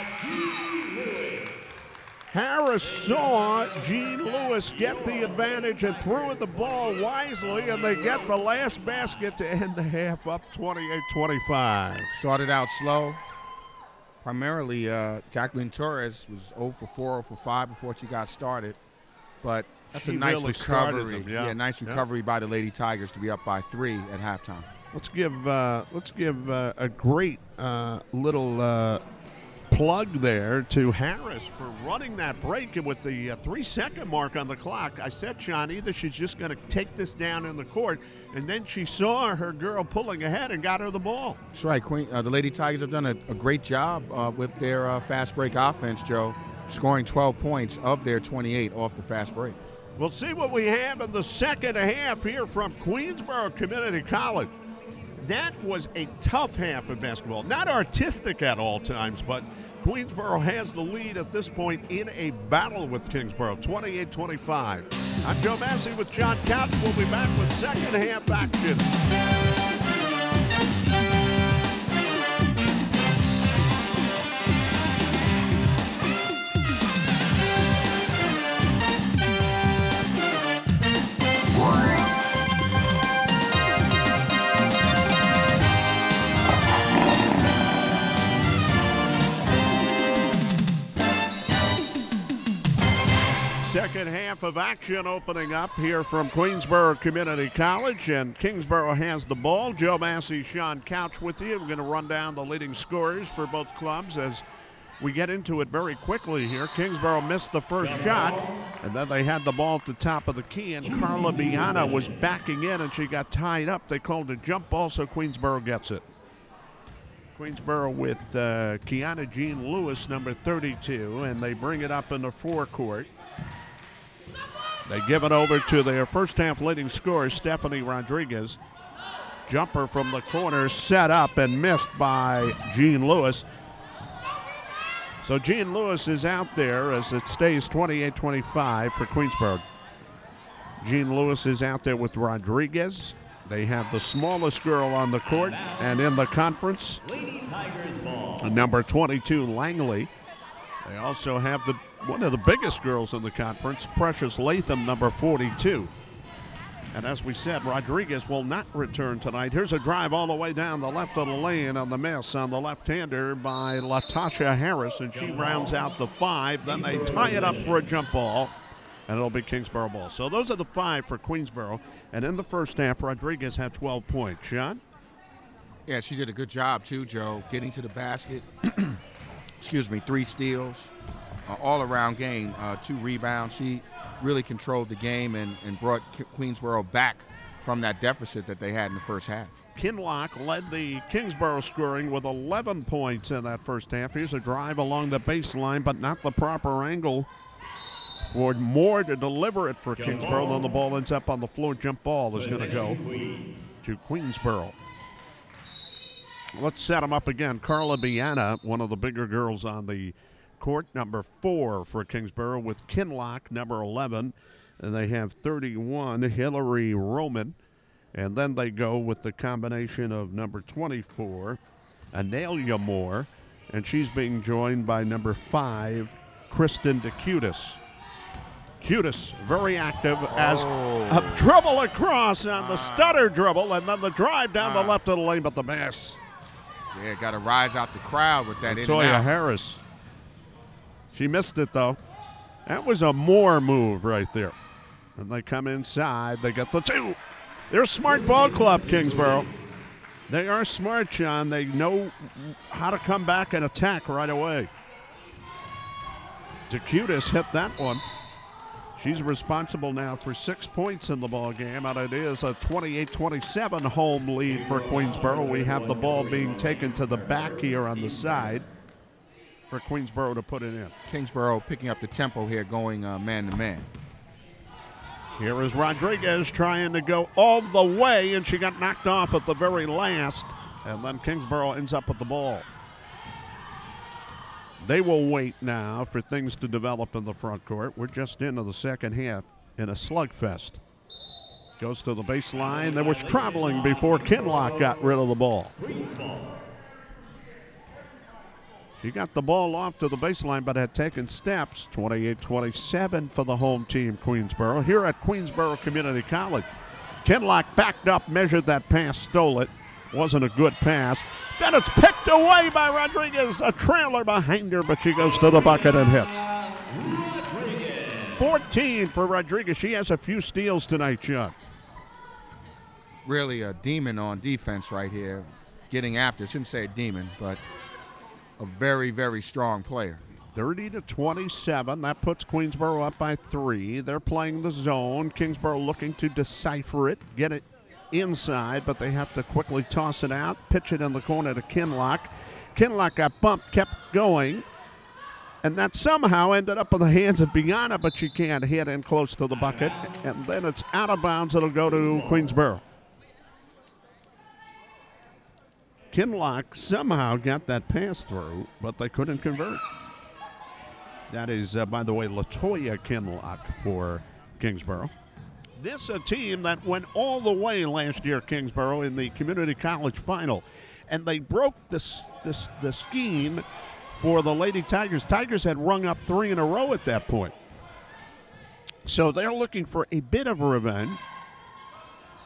Harris saw Jean Lewis get the advantage and threw in the ball wisely, and they get the last basket to end the half up 28-25. Started out slow. Primarily, Jacqueline Torres was 0 for 4, 0 for 5 before she got started. But that's a nice really recovery. them, yeah. Nice recovery by the Lady Tigers to be up by 3 at halftime. Let's give a great little plug there to Harris for running that break, and with the 3-second mark on the clock, I said, Sean, either she's just going to take this down in the court, and then she saw her girl pulling ahead and got her the ball. That's right. The Lady Tigers have done a great job with their fast break offense, Joe, scoring 12 points of their 28 off the fast break. We'll see what we have in the second half here from Queensborough Community College. That was a tough half of basketball. Not artistic at all times, but Queensborough has the lead at this point in a battle with Kingsborough, 28-25. I'm Joe Massey with John Cotton. We'll be back with second half action. Second half of action opening up here from Queensborough Community College, and Kingsborough has the ball. Joe Massey, Sean Couch with you. We're going to run down the leading scorers for both clubs as we get into it very quickly here. Kingsborough missed the first shot, and then they had the ball at the top of the key, and Carla Baena was backing in, and she got tied up. They called a jump ball, so Queensborough gets it. Queensborough with Kiana Jean Lewis, number 32, and they bring it up in the forecourt. They give it over to their first half leading scorer, Stephanie Rodriguez. Jumper from the corner, set up and missed by Jean Lewis. So Jean Lewis is out there as it stays 28-25 for Queensborough. Jean Lewis is out there with Rodriguez. They have the smallest girl on the court, and in the conference, number 22, Langley. They also have one of the biggest girls in the conference, Precious Latham, number 42. And as we said, Rodriguez will not return tonight. Here's a drive all the way down the left of the lane on the miss on the left-hander by Latasha Harris, and she rounds out the 5. Then they tie it up for a jump ball, and it'll be Kingsborough ball. So those are the 5 for Queensborough. And in the first half, Rodriguez had 12 points. Sean? Yeah, she did a good job too, Joe, getting to the basket. Excuse me, 3 steals, all-around game, 2 rebounds. She really controlled the game and brought Queensborough back from that deficit that they had in the first half. Kinloch led the Kingsborough scoring with 11 points in that first half. Here's a drive along the baseline, but not the proper angle for Moore to deliver it for Kingsborough. Then the ball ends up on the floor. Jump ball is going to go to Queensborough. Let's set them up again. Carla Baena, one of the bigger girls on the court, number 4 for Kingsborough, with Kinloch, number 11. And they have 31, Hillary Roman. And then they go with the combination of number 24, Analia Moore. And she's being joined by number 5, Kristin D'Chiutiis. D'Chiutiis very active as a dribble across on the stutter dribble, and then the drive down the left of the lane, but the miss. Yeah, got to rise out the crowd with that in and Latoya out. Harris. She missed it, though. That was a Moore move right there. And they come inside. They get the 2. They're a smart ball club, Kingsborough. They are smart, John. They know how to come back and attack right away. D'Chiutiis hit that one. She's responsible now for 6 points in the ball game, and it is a 28-27 home lead for Queensborough. We have the ball being taken to the back here on the side for Queensborough to put it in. Kingsborough picking up the tempo here, going man-to-man. Here is Rodriguez trying to go all the way, and she got knocked off at the very last, and then Kingsborough ends up with the ball. They will wait now for things to develop in the front court. We're just into the second half in a slugfest. Goes to the baseline. There was traveling before Kinloch got rid of the ball. She got the ball off to the baseline but had taken steps. 28-27 for the home team, Queensborough. Here at Queensborough Community College. Kinloch backed up, measured that pass, stole it. Wasn't a good pass. Then it's picked away by Rodriguez. A trailer behind her, but she goes to the bucket and hits. 14 for Rodriguez. She has a few steals tonight, John. Really a demon on defense right here. Getting after, shouldn't say a demon, but a very, very strong player. 30-27. That puts Queensborough up by 3. They're playing the zone. Kingsborough looking to decipher it, get it inside, but they have to quickly toss it out, pitch it in the corner to Kinloch. Kinloch got bumped, kept going, and that somehow ended up in the hands of Baena, but she can't hit in close to the bucket, and then it's out of bounds. It'll go to Queensborough. Kinloch somehow got that pass through, but they couldn't convert. That is, by the way, Latoya Kinloch for Kingsborough. This a team that went all the way last year, Kingsborough, in the Community College Final. And they broke the scheme for the Lady Tigers. Tigers had rung up 3 in a row at that point. So they're looking for a bit of revenge.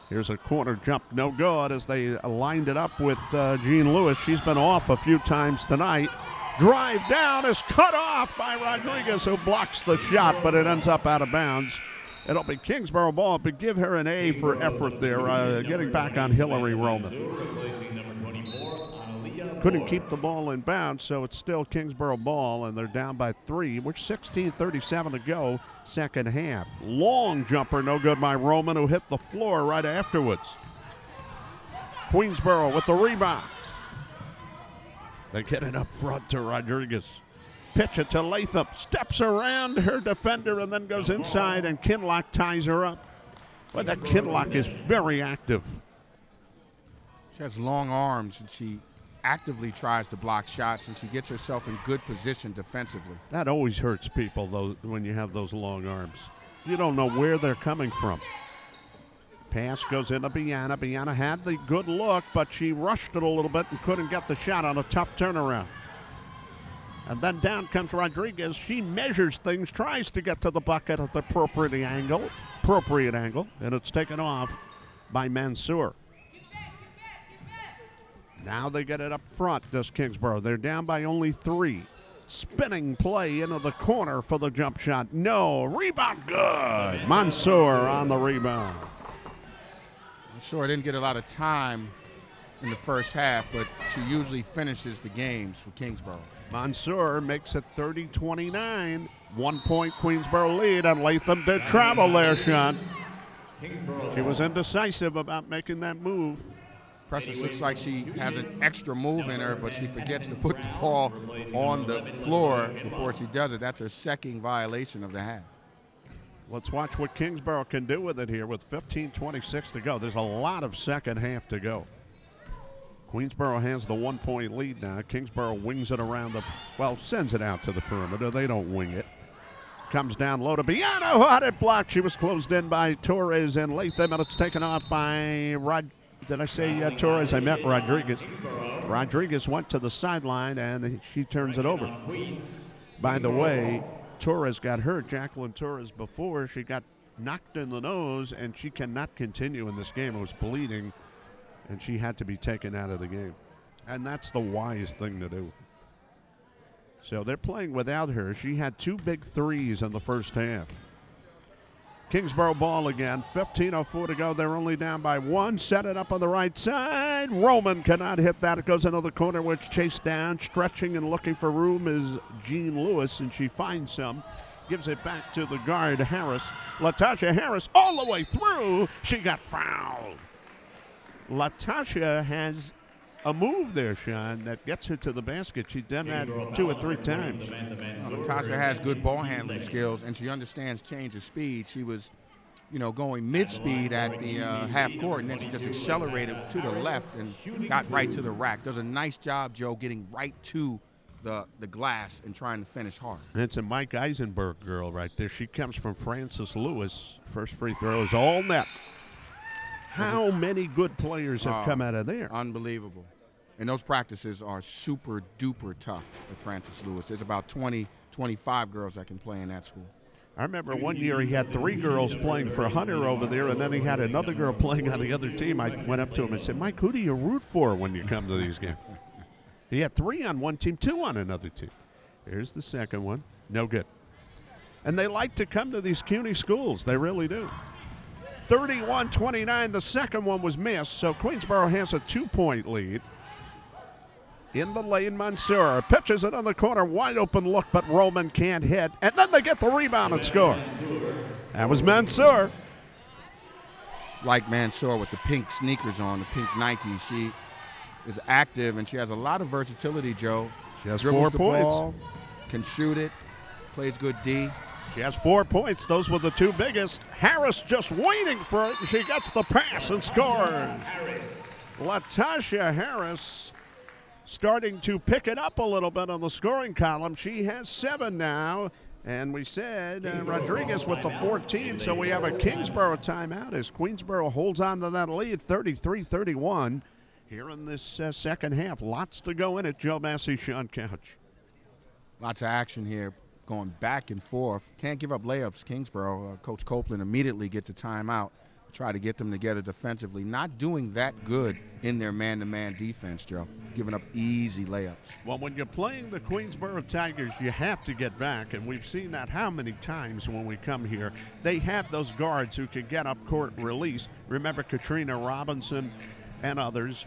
Here's a corner jump, no good, as they lined it up with Jean Lewis. She's been off a few times tonight. Drive down is cut off by Rodriguez, who blocks the shot, but it ends up out of bounds. It'll be Kingsborough ball, but give her an A for effort there, getting back on Hillary Roman. Couldn't keep the ball in bounds, so it's still Kingsborough ball, and they're down by 3, with 16:37 to go, second half. Long jumper, no good by Roman, who hit the floor right afterwards. Queensborough with the rebound. They get it up front to Rodriguez. Pitch it to Latham. Steps around her defender and then goes inside, and Kinloch ties her up. But that Kinloch is very active. She has long arms, and she actively tries to block shots, and she gets herself in good position defensively. That always hurts people, though, when you have those long arms. You don't know where they're coming from. Pass goes into Baena. Baena had the good look, but she rushed it a little bit and couldn't get the shot on a tough turnaround. And then down comes Rodriguez. She measures things, tries to get to the bucket at the appropriate angle, and it's taken off by Mansour. Now they get it up front, does Kingsborough. They're down by only 3. Spinning play into the corner for the jump shot. No. Rebound good. Mansour on the rebound. Mansour didn't get a lot of time in the first half, but she usually finishes the games for Kingsborough. Mansour makes it 30-29. 1-point Queensborough lead, and Latham did travel there, Sean. She was indecisive about making that move. Precious looks like she has an extra move in her, but she forgets to put the ball on the floor before she does it. That's her second violation of the half. Let's watch what Kingsborough can do with it here with 15:26 to go. There's a lot of second half to go. Queensborough has the 1-point lead now. Kingsborough wings it around the, well, sends it out to the perimeter. They don't wing it. Comes down low to Baena, who had it blocked. She was closed in by Torres and Latham, and it's taken off by Did I say Torres? I meant Rodriguez. Rodriguez went to the sideline, and she turns it over. By the way, Torres got hurt, Jacqueline Torres, before. She got knocked in the nose, and she cannot continue in this game. It was bleeding, and she had to be taken out of the game. And that's the wise thing to do. So they're playing without her. She had 2 big threes in the first half. Kingsborough ball again. 15:04 to go. They're only down by 1. Set it up on the right side. Roman cannot hit that. It goes into the corner, which chased down. Stretching and looking for room is Jean Lewis, and she finds some. Gives it back to the guard, Harris. Latasha Harris all the way through. She got fouled. Latasha has a move there, Sean, that gets her to the basket. She's done that 2 or 3 times. Latasha has good ball handling skills, and she understands change of speed. She was, going mid-speed at the half court, and then she just accelerated to the left and got right to the rack. Does a nice job, Joe, getting right to the glass and trying to finish hard. It's a Mike Eisenberg girl right there. She comes from Francis Lewis. First free throw is all net. How many good players have come out of there? Unbelievable. And those practices are super duper tough at Francis Lewis. There's about 20, 25 girls that can play in that school. I remember one year he had 3 girls playing for Hunter over there, and then he had another girl playing on the other team. I went up to him and said, Mike, who do you root for when you come to these games? He had 3 on one team, 2 on another team. Here's the second one. No good. And they like to come to these CUNY schools. They really do. 31-29. The second one was missed, so Queensborough has a 2-point lead. In the lane, Mansour pitches it on the corner, wide open look, but Roman can't hit. And then they get the rebound and score. That was Mansour. Like Mansour with the pink sneakers on, the pink Nike. She is active, and she has a lot of versatility, Joe. She has Dribbles 4 the points. Ball, can shoot it, plays good D. She has 4 points. Those were the 2 biggest. Harris just waiting for it, and she gets the pass and scores. Latasha Harris starting to pick it up a little bit on the scoring column. She has 7 now, and we said Rodriguez with the 14, so we have a Kingsborough timeout as Queensborough holds on to that lead, 33-31 here in this second half. Lots to go in it. Joe Massey, Sean Couch. Lots of action here, going back and forth. Can't give up layups, Kingsborough. Coach Copeland immediately gets a timeout. try to get them together defensively. Not doing that good in their man-to-man defense, Joe. Giving up easy layups. Well, when you're playing the Queensborough Tigers, you have to get back, and we've seen that how many times when we come here. They have those guards who can get up court and release. Remember Katrina Robinson and others.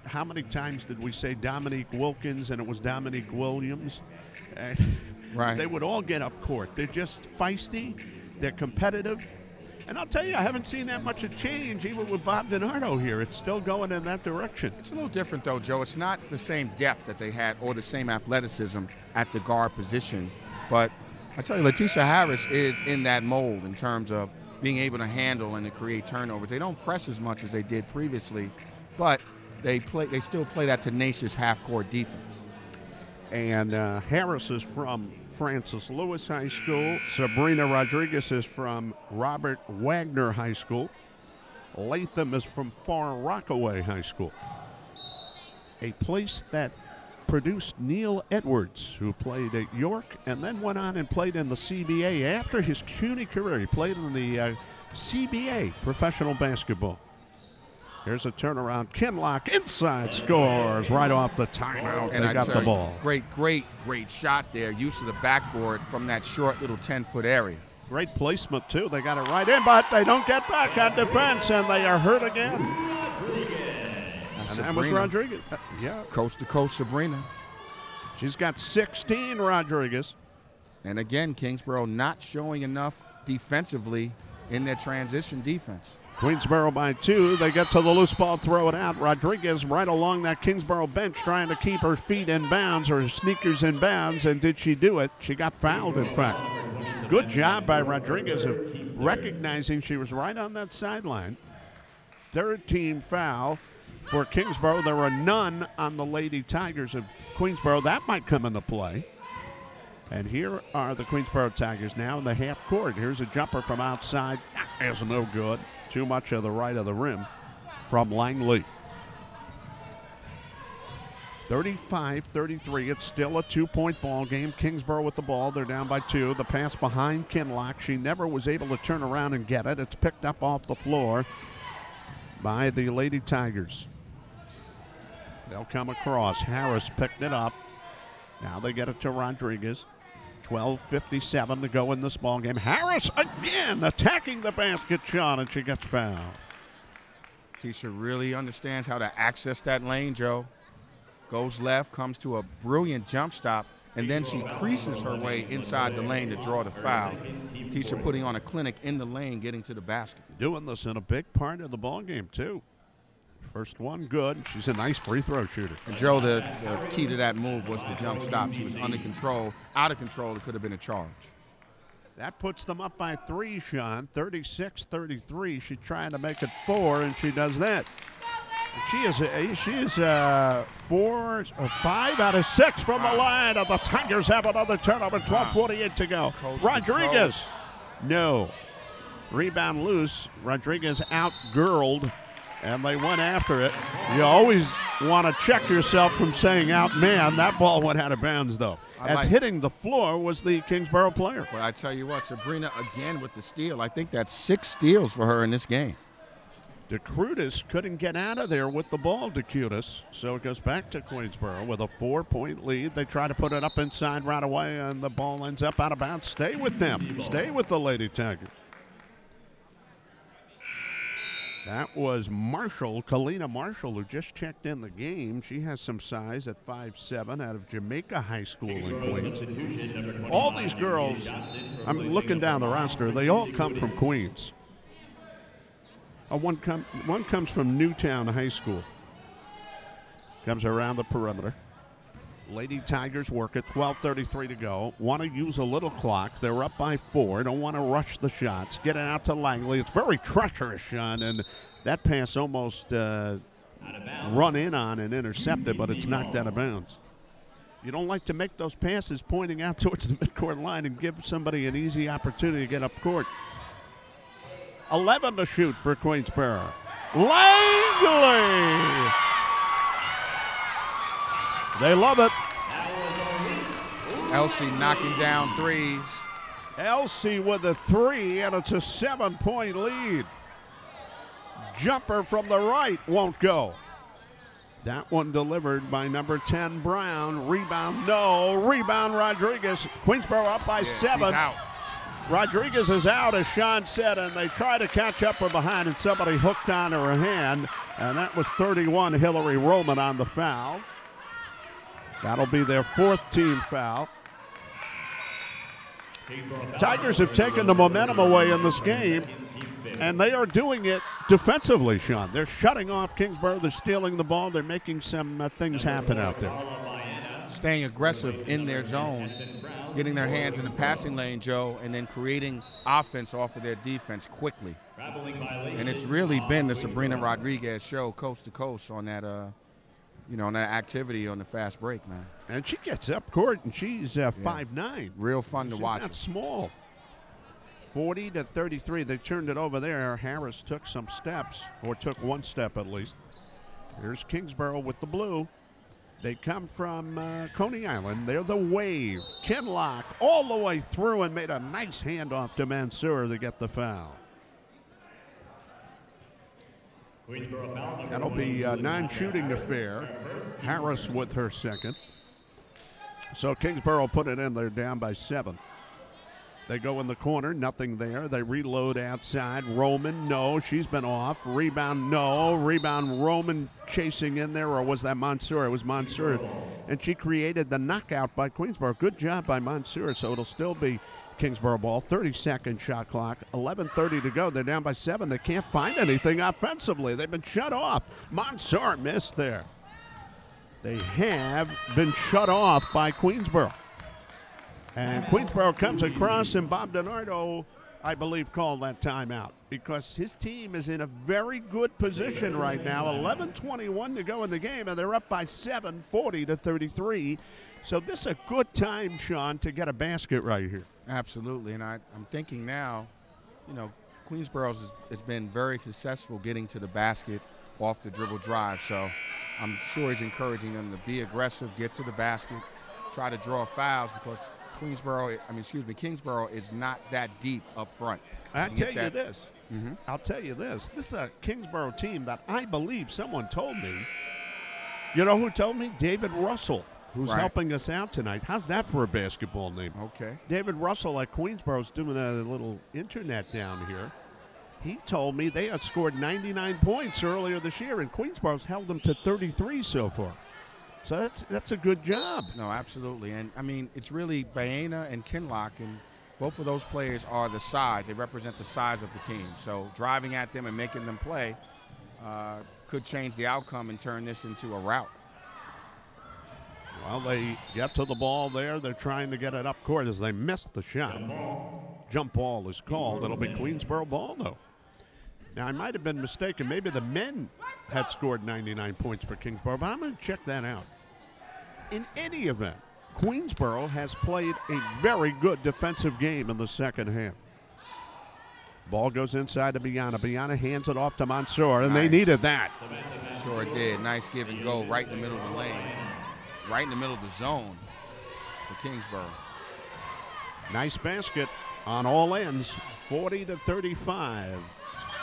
How many times did we say Dominique Wilkins and it was Dominique Williams? Right. They would all get up court. They're just feisty. They're competitive. And I'll tell you, I haven't seen that much of change even with Bob DiNardo here. It's still going in that direction. It's a little different, though, Joe. It's not the same depth that they had or the same athleticism at the guard position. But I tell you, Latasha Harris is in that mold in terms of being able to handle and to create turnovers. They don't press as much as they did previously, but they still play that tenacious half-court defense. And Harris is from Francis Lewis High School. Sabrina Rodriguez is from Robert Wagner High School. Latham is from Far Rockaway High School, a place that produced Neil Edwards, who played at York and then went on and played in the CBA after his CUNY career. He played in the CBA, professional basketball. Here's a turnaround. Kinloch inside scores right off the timeout. And they got the ball. Great shot there. Use of the backboard from that short little 10-foot area. Great placement, too. They got it right in, but they don't get back on defense, and they are hurt again. And that was Rodriguez. Yeah. Coast to coast, Sabrina. She's got 16, Rodriguez. And again, Kingsborough not showing enough defensively in their transition defense. Queensborough by 2. They get to the loose ball, throw it out. Rodriguez right along that Kingsborough bench trying to keep her feet in bounds, or her sneakers in bounds, and did she do it? She got fouled, in fact. Good job by Rodriguez of recognizing she was right on that sideline. Third team foul for Kingsborough. There were none on the Lady Tigers of Queensborough. That might come into play. And here are the Queensborough Tigers now in the half court. Here's a jumper from outside. That is no good. Too much of the right of the rim from Langley. 35-33. It's still a 2-point ball game. Kingsborough with the ball. They're down by 2. The pass behind Kinloch. She never was able to turn around and get it. It's picked up off the floor by the Lady Tigers. They'll come across. Harris picked it up. Now they get it to Rodriguez. 12:57 to go in this ball game. Harris again attacking the basket shot, and she gets fouled. Tisha really understands how to access that lane, Joe. Goes left, comes to a brilliant jump stop, and then she creases her way inside the lane to draw the foul. Tisha putting on a clinic in the lane, getting to the basket. Doing this in a big part of the ball game, too. First one good. She's a nice free throw shooter. And Joe, the key to that move was the jump stop. She was under control, out of control. It could have been a charge. That puts them up by 3, Sean. 36-33. She's trying to make it 4, and she does that. And she is 5 out of 6 from the line. And the Tigers have another turnover. 12:48 to go. Rodriguez. No. Rebound loose. Rodriguez outgirled. And they went after it. You always want to check yourself from saying outman. That ball went out of bounds, though. As hitting the floor was the Kingsborough player. But I tell you what, Sabrina again with the steal. I think that's 6 steals for her in this game. D'Chiutiis couldn't get out of there with the ball, D'Chiutiis. So it goes back to Queensborough with a 4-point lead. They try to put it up inside right away, and the ball ends up out of bounds. Stay with them. Stay with the Lady Tigers. That was Marshall, Kelena Marshall, who just checked in the game. She has some size at 5'7", out of Jamaica High School in Queens. All these girls, I'm looking down the roster, they all come from Queens. One comes from Newtown High School. Comes around the perimeter. Lady Tigers work it, 12:33 to go. Want to use a little clock. They're up by 4. Don't want to rush the shots. Get it out to Langley. It's very treacherous, Sean, and that pass almost run in on and intercepted, but it's knocked out of bounds. You don't like to make those passes pointing out towards the midcourt line and give somebody an easy opportunity to get up court. 11 to shoot for Queensborough. Langley! They love it. Elsie knocking down threes. Elsie with a 3, and it's a 7-point lead. Jumper from the right won't go. That one delivered by number 10, Brown. Rebound, no. Rebound, Rodriguez. Queensborough up by 7. She's out. Rodriguez is out, as Sean said, and they try to catch up from behind, and somebody hooked onto her hand, and that was 31, Hillary Roman, on the foul. That'll be their 4th team foul. Tigers have taken the momentum away in this game, and they are doing it defensively, Sean. They're shutting off Kingsborough. They're stealing the ball. They're making some things happen out there. Staying aggressive in their zone, getting their hands in the passing lane, Joe, and then creating offense off of their defense quickly. And it's really been the Sabrina Rodriguez show coast to coast on that, on that activity on the fast break, man. And she gets up court, and she's 5'9". Real fun to watch. She's not small. 40-33. They turned it over there. Harris took some steps, or took one step at least. Here's Kingsborough with the blue. They come from Coney Island. They're the Wave. Kinloch all the way through and made a nice handoff to Mansour to get the foul. That'll be a non-shooting affair. Harris with her second. So Kingsborough put it in. They're down by 7. They go in the corner, nothing there. They reload outside. Roman, no, she's been off. Rebound, no. Rebound, Roman chasing in there, or was that Mansour? It was Mansour. And she created the knockout by Queensborough. Good job by Mansour, so it'll still be Kingsborough ball. 30-second shot clock, 11:30 to go. They're down by 7. They can't find anything offensively. They've been shut off. Mansour missed there. They have been shut off by Queensborough. And Queensborough comes across, and Bob DiNardo, I believe, called that timeout because his team is in a very good position right now. 11:21 to go in the game, and they're up by 7, 40-33. So this is a good time, Sean, to get a basket right here. Absolutely, and I'm thinking now, Queensborough has been very successful getting to the basket off the dribble drive. So I'm sure he's encouraging them to be aggressive, get to the basket, try to draw fouls because Kingsborough is not that deep up front. I'll tell you this. I'll tell you this. This is a Kingsborough team that I believe someone told me. You know who told me? David Russell, who's helping us out tonight. How's that for a basketball name? Okay. David Russell at Queensborough's doing a little internet down here. He told me they had scored 99 points earlier this year, and Queensborough's held them to 33 so far. So that's a good job. No, absolutely. And, it's really Baena and Kinloch, and both of those players are the size. They represent the size of the team. So driving at them and making them play could change the outcome and turn this into a rout. Well, they get to the ball there. They're trying to get it up court as they missed the shot. Jump ball is called. It'll be Queensborough ball, though. Now, I might have been mistaken. Maybe the men had scored 99 points for Kingsborough, but I'm going to check that out. In any event, Queensborough has played a very good defensive game in the second half. Ball goes inside to Baena. Baena hands it off to Mansour, and they needed that. Sure did. Nice give and go right in the middle of the lane, right in the middle of the zone for Kingsborough. Nice basket on all ends, 40-35.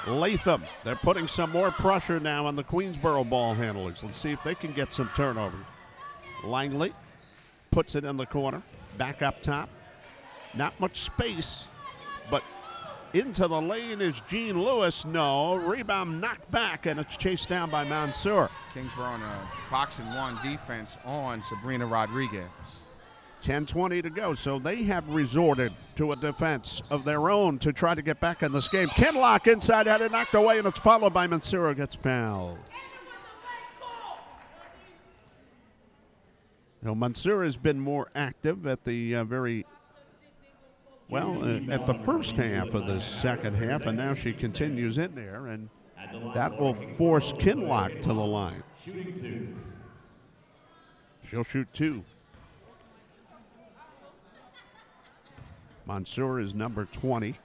Latham, they're putting some more pressure now on the Queensborough ball handlers. Let's see if they can get some turnover. Langley puts it in the corner, back up top. Not much space, but into the lane is Jean Lewis. No, rebound knocked back, and it's chased down by Mansour. Kingsborough on a box-and-one defense on Sabrina Rodriguez. 10:20 to go, so they have resorted to a defense of their own to try to get back in this game. Kinloch inside, had it knocked away, and it's followed by Mansour, gets fouled. Now, Mansour has been more active at the at the first half of the second half, and now she continues in there, and that will force Kinloch to the line. She'll shoot 2. Mansour is number 20.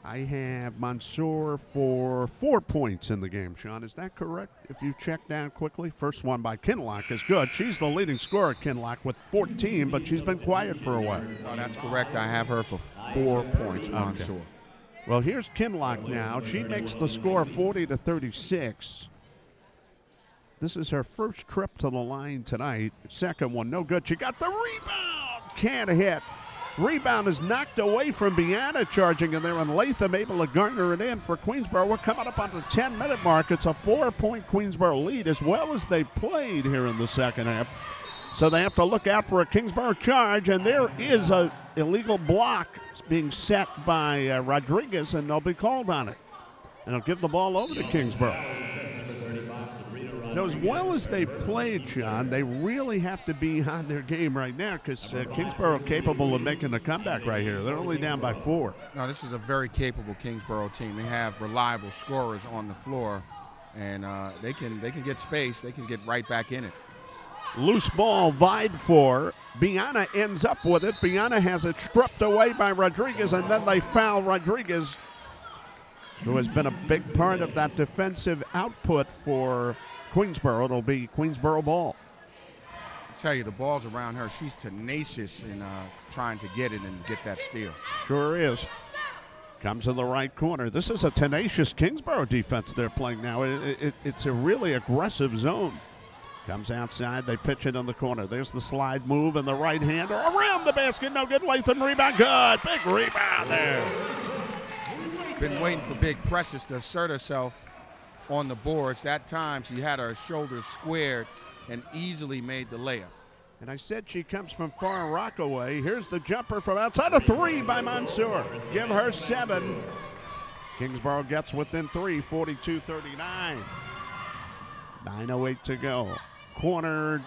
I have Mansour for 4 points in the game, Sean. Is that correct? If you check down quickly, first one by Kinloch is good. She's the leading scorer, Kinloch, with 14, but she's been quiet for a while. Well, that's correct. I have her for 4 points, Mansour. Okay. Well, here's Kinloch now. She makes the score 40-36. This is her first trip to the line tonight. Second one, no good. She got the rebound. Can't hit. Rebound is knocked away from Baena charging in there, and Latham able to garner it in for Queensborough. We're coming up on the 10-minute mark. It's a 4-point Queensborough lead, as well as they played here in the second half. So they have to look out for a Kingsborough charge, and there is a illegal block being set by Rodriguez, and they'll be called on it. And they'll give the ball over to Kingsborough. Now, as well as they played, Sean, they really have to be on their game right now because Kingsborough capable of making a comeback right here. They're only down by 4. No, this is a very capable Kingsborough team. They have reliable scorers on the floor, and they can get space. They can get right back in it. Loose ball vied for. Baena ends up with it. Baena has it stripped away by Rodriguez, and then they foul Rodriguez, who has been a big part of that defensive output for Queensborough. It'll be Queensborough ball. I tell you, the ball's around her. She's tenacious in trying to get it and get that steal. Sure is. Comes in the right corner. This is a tenacious Kingsborough defense they're playing now. It's a really aggressive zone. Comes outside, they pitch it in the corner. There's the slide move and the right hander around the basket. No good. Latham rebound. Good. Big rebound there. Been waiting for big Precious to assert herself on the boards. That time she had her shoulders squared and easily made the layup. And I said she comes from Far Rockaway. Here's the jumper from outside of 3 by Mansour. Give her 7. Kingsborough gets within 3, 42-39. 9:08 to go. Corner,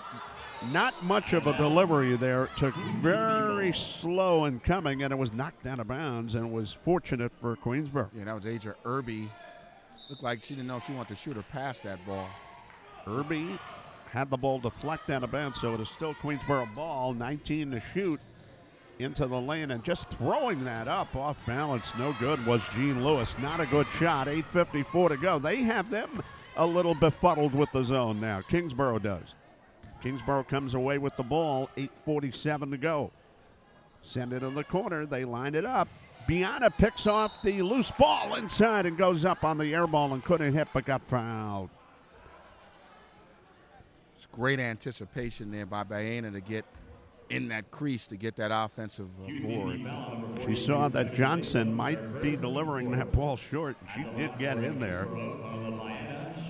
not much of a delivery there. It took very slow in coming, and it was knocked out of bounds, and it was fortunate for Queensborough. Yeah, that was Aja Irby. Looked like she didn't know if she wanted to shoot or pass that ball. Irby had the ball deflect out of bounds, so it is still Queensborough ball. 19 to shoot into the lane, and just throwing that up off balance, no good, was Jean Lewis. Not a good shot. 8:54 to go. They have them a little befuddled with the zone now. Kingsborough does. Kingsborough comes away with the ball. 8:47 to go. Send it in the corner. They line it up. Baena picks off the loose ball inside and goes up on the air ball and couldn't hit but got fouled. It's great anticipation there by Baena to get in that crease to get that offensive board. She saw that Johnson might be delivering that ball short. She did get in there.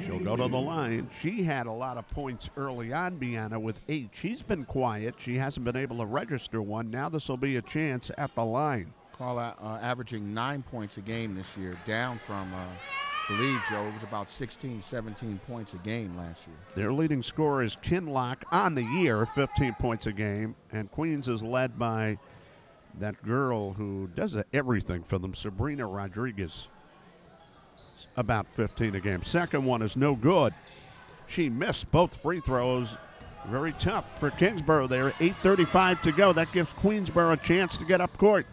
She'll go to the line. She had a lot of points early on, Baena, with 8. She's been quiet. She hasn't been able to register one. Now this will be a chance at the line. Carla averaging 9 points a game this year, down from, I believe, Joe, it was about 16, 17 points a game last year. Their leading scorer is Kinloch on the year, 15 points a game. And Queens is led by that girl who does everything for them, Sabrina Rodriguez. About 15 a game. Second one is no good. She missed both free throws. Very tough for Kingsborough there. 8:35 to go. That gives Queensborough a chance to get up court.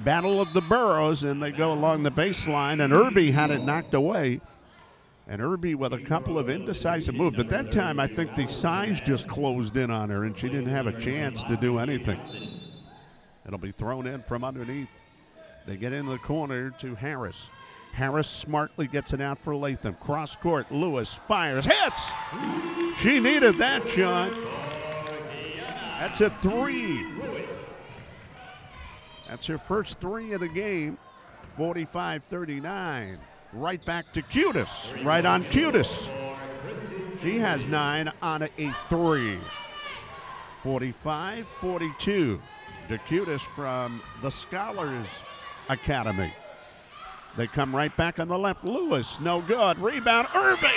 Battle of the Boroughs, and they go along the baseline, and Irby had it knocked away. And Irby with a couple of indecisive moves. But that time, I think the size just closed in on her, and she didn't have a chance to do anything. It'll be thrown in from underneath. They get in the corner to Harris. Harris smartly gets it out for Latham. Cross court, Lewis fires, hits! She needed that shot. That's a 3. That's her first 3 of the game. 45-39. Right back to D'Chiutiis. Right on D'Chiutiis. She has 9 on a 3. 45-42. D'Chiutiis from the Scholars Academy. They come right back on the left. Lewis, no good. Rebound, Irby.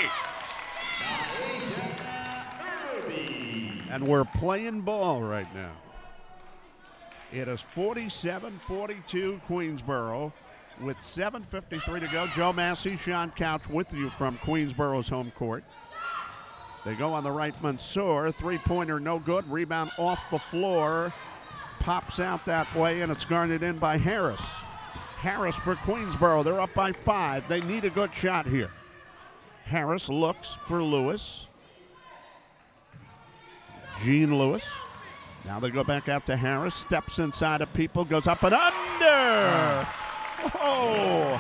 And we're playing ball right now. It is 47-42 Queensborough with 7:53 to go. Joe Massey, Sean Couch with you from Queensborough's home court. They go on the right, Mansour. 3-pointer, no good. Rebound off the floor. Pops out that way, and it's garnered in by Harris. Harris for Queensborough. They're up by 5. They need a good shot here. Harris looks for Lewis. Jean Lewis. Now they go back out to Harris. Steps inside of people. Goes up and under. Oh!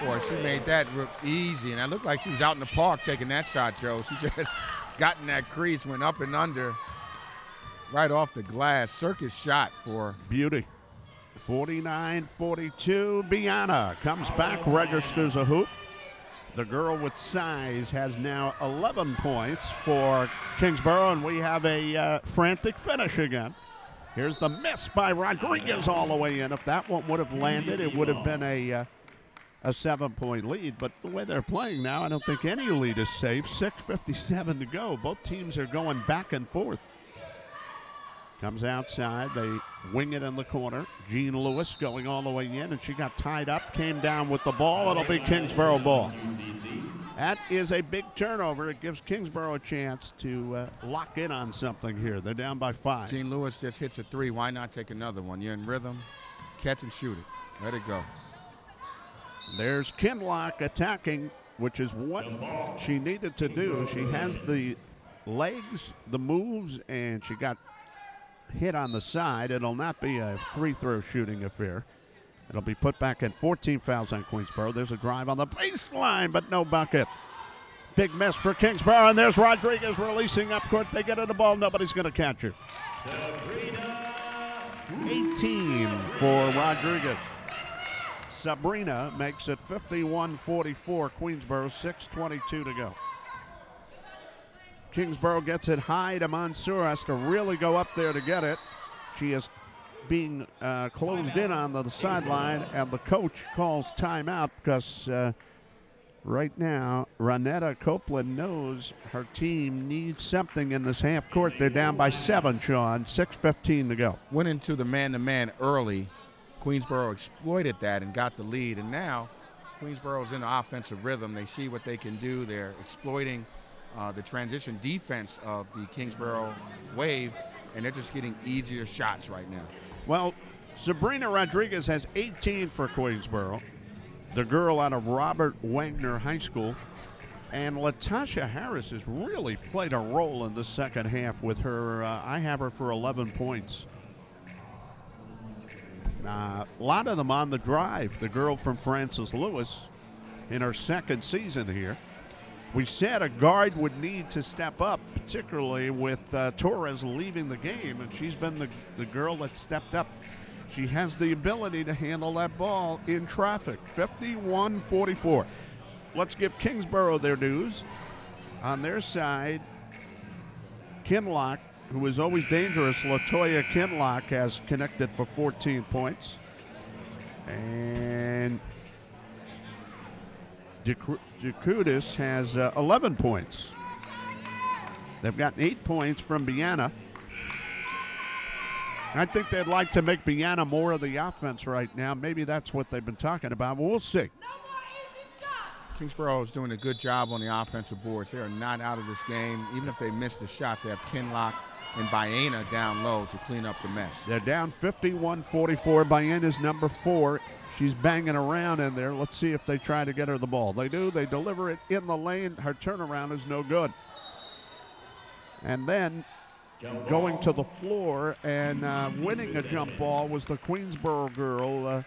Boy, she made that look easy, and it looked like she was out in the park taking that shot, Joe. She just got in that crease, went up and under, right off the glass. Circus shot for beauty. 49-42. Baena comes back, registers a hoop. The girl with size has now 11 points for Kingsborough, and we have a frantic finish again. Here's the miss by Rodriguez all the way in. If that one would have landed, it would have been a 7-point lead. But the way they're playing now, I don't think any lead is safe. 6:57 to go. Both teams are going back and forth. Comes outside. They wing it in the corner. Jean Lewis going all the way in, and she got tied up, came down with the ball. It'll be Kingsborough ball. That is a big turnover. It gives Kingsborough a chance to lock in on something here. They're down by 5. Jean Lewis just hits a 3. Why not take another one? You're in rhythm. Catch and shoot it. Let it go. There's Kinloch attacking, which is what she needed to do. She has the legs, the moves, and she got hit on the side. It'll not be a free throw shooting affair. It'll be put back in. 14 fouls on Queensborough. There's a drive on the baseline, but no bucket. Big miss for Kingsborough, and there's Rodriguez releasing up court. They get her the ball. Nobody's going to catch her. 18 for Rodriguez. Sabrina makes it 51-44. Queensborough, 6:22 to go. Kingsborough gets it high to Mansour. Has to really go up there to get it. She is being closed in on the sideline, and the coach calls timeout because right now Ronetta Copeland knows her team needs something in this half court. They're down by 7, Sean. 6:15 to go. Went into the man-to-man early. Queensborough exploited that and got the lead, and now Queensborough's in the offensive rhythm. They see what they can do. They're exploiting the transition defense of the Kingsborough Wave, and they're just getting easier shots right now. Well, Sabrina Rodriguez has 18 for Queensborough, the girl out of Robert Wagner High School. And Latasha Harris has really played a role in the second half with her. I have her for 11 points. A lot of them on the drive. The girl from Francis Lewis in her second season here. We said a guard would need to step up, particularly with Torres leaving the game, and she's been the girl that stepped up. She has the ability to handle that ball in traffic. 51-44. Let's give Kingsborough their dues. On their side, Kinloch, who is always dangerous, Latoya Kinloch has connected for 14 points. And D'Chiutiis has 11 points. They've gotten 8 points from Baena. I think they'd like to make Baena more of the offense right now. Maybe that's what they've been talking about, but we'll see. Kingsborough is doing a good job on the offensive boards. They are not out of this game. Even if they miss the shots, they have Kinloch and Baena down low to clean up the mess. They're down 51-44. Baena's number 4. She's banging around in there. Let's see if they try to get her the ball. They do. They deliver it in the lane. Her turnaround is no good. And then going to the floor and winning a jump ball was the Queensborough girl,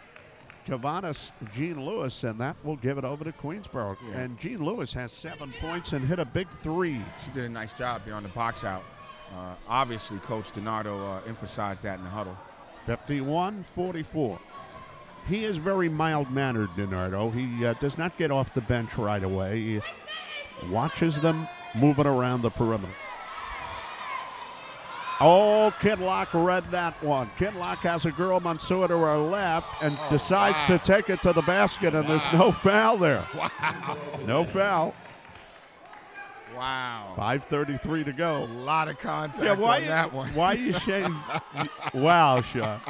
Jean Lewis, and that will give it over to Queensborough. Yeah. And Jean Lewis has 7 points and hit a big 3. She did a nice job there on the box out. Obviously, Coach DiNardo emphasized that in the huddle. 51-44. He is very mild-mannered, DiNardo. He does not get off the bench right away. He watches them moving around the perimeter. Oh, Kinloch read that one. Kinloch has a girl, Mansour, to her left and decides to take it to the basket, and there's no foul there. Wow. No foul. Wow. 5:33 to go. A lot of contact on that one. Why are you saying, wow, Sean?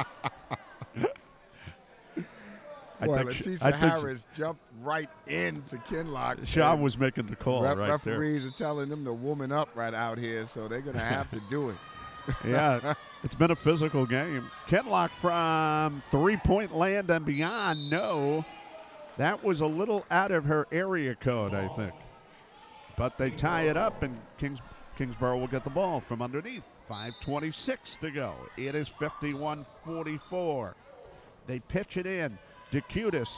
Latasha Harris jumped right into Kinloch. Sean was making the call right referees there. Referees are telling them to woman up right out here, so they're going to have to do it. Yeah, it's been a physical game. Kinloch from three-point land and beyond. No, that was a little out of her area code, I think. But they tie it up, and Kingsborough will get the ball from underneath. 5:26 to go. It is 51-44. They pitch it in. D'Chiutiis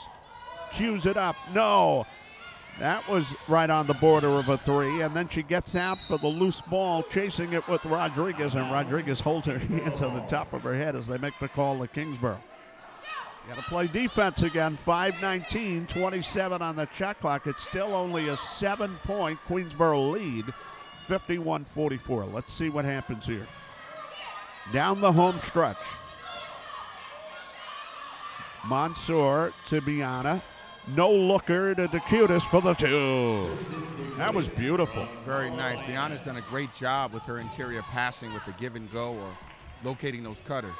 cues it up. No. That was right on the border of a three, and then she gets out for the loose ball, chasing it with Rodriguez, and Rodriguez holds her hands on the top of her head as they make the call to Kingsborough. Got to play defense again. 5:19, 27 on the shot clock. It's still only a 7-point Queensborough lead, 51-44. Let's see what happens here. Down the home stretch. Mansour to Baena. No looker to D'Chiutiis for the two. That was beautiful. Very nice. Baena's done a great job with her interior passing with the give and go or locating those cutters.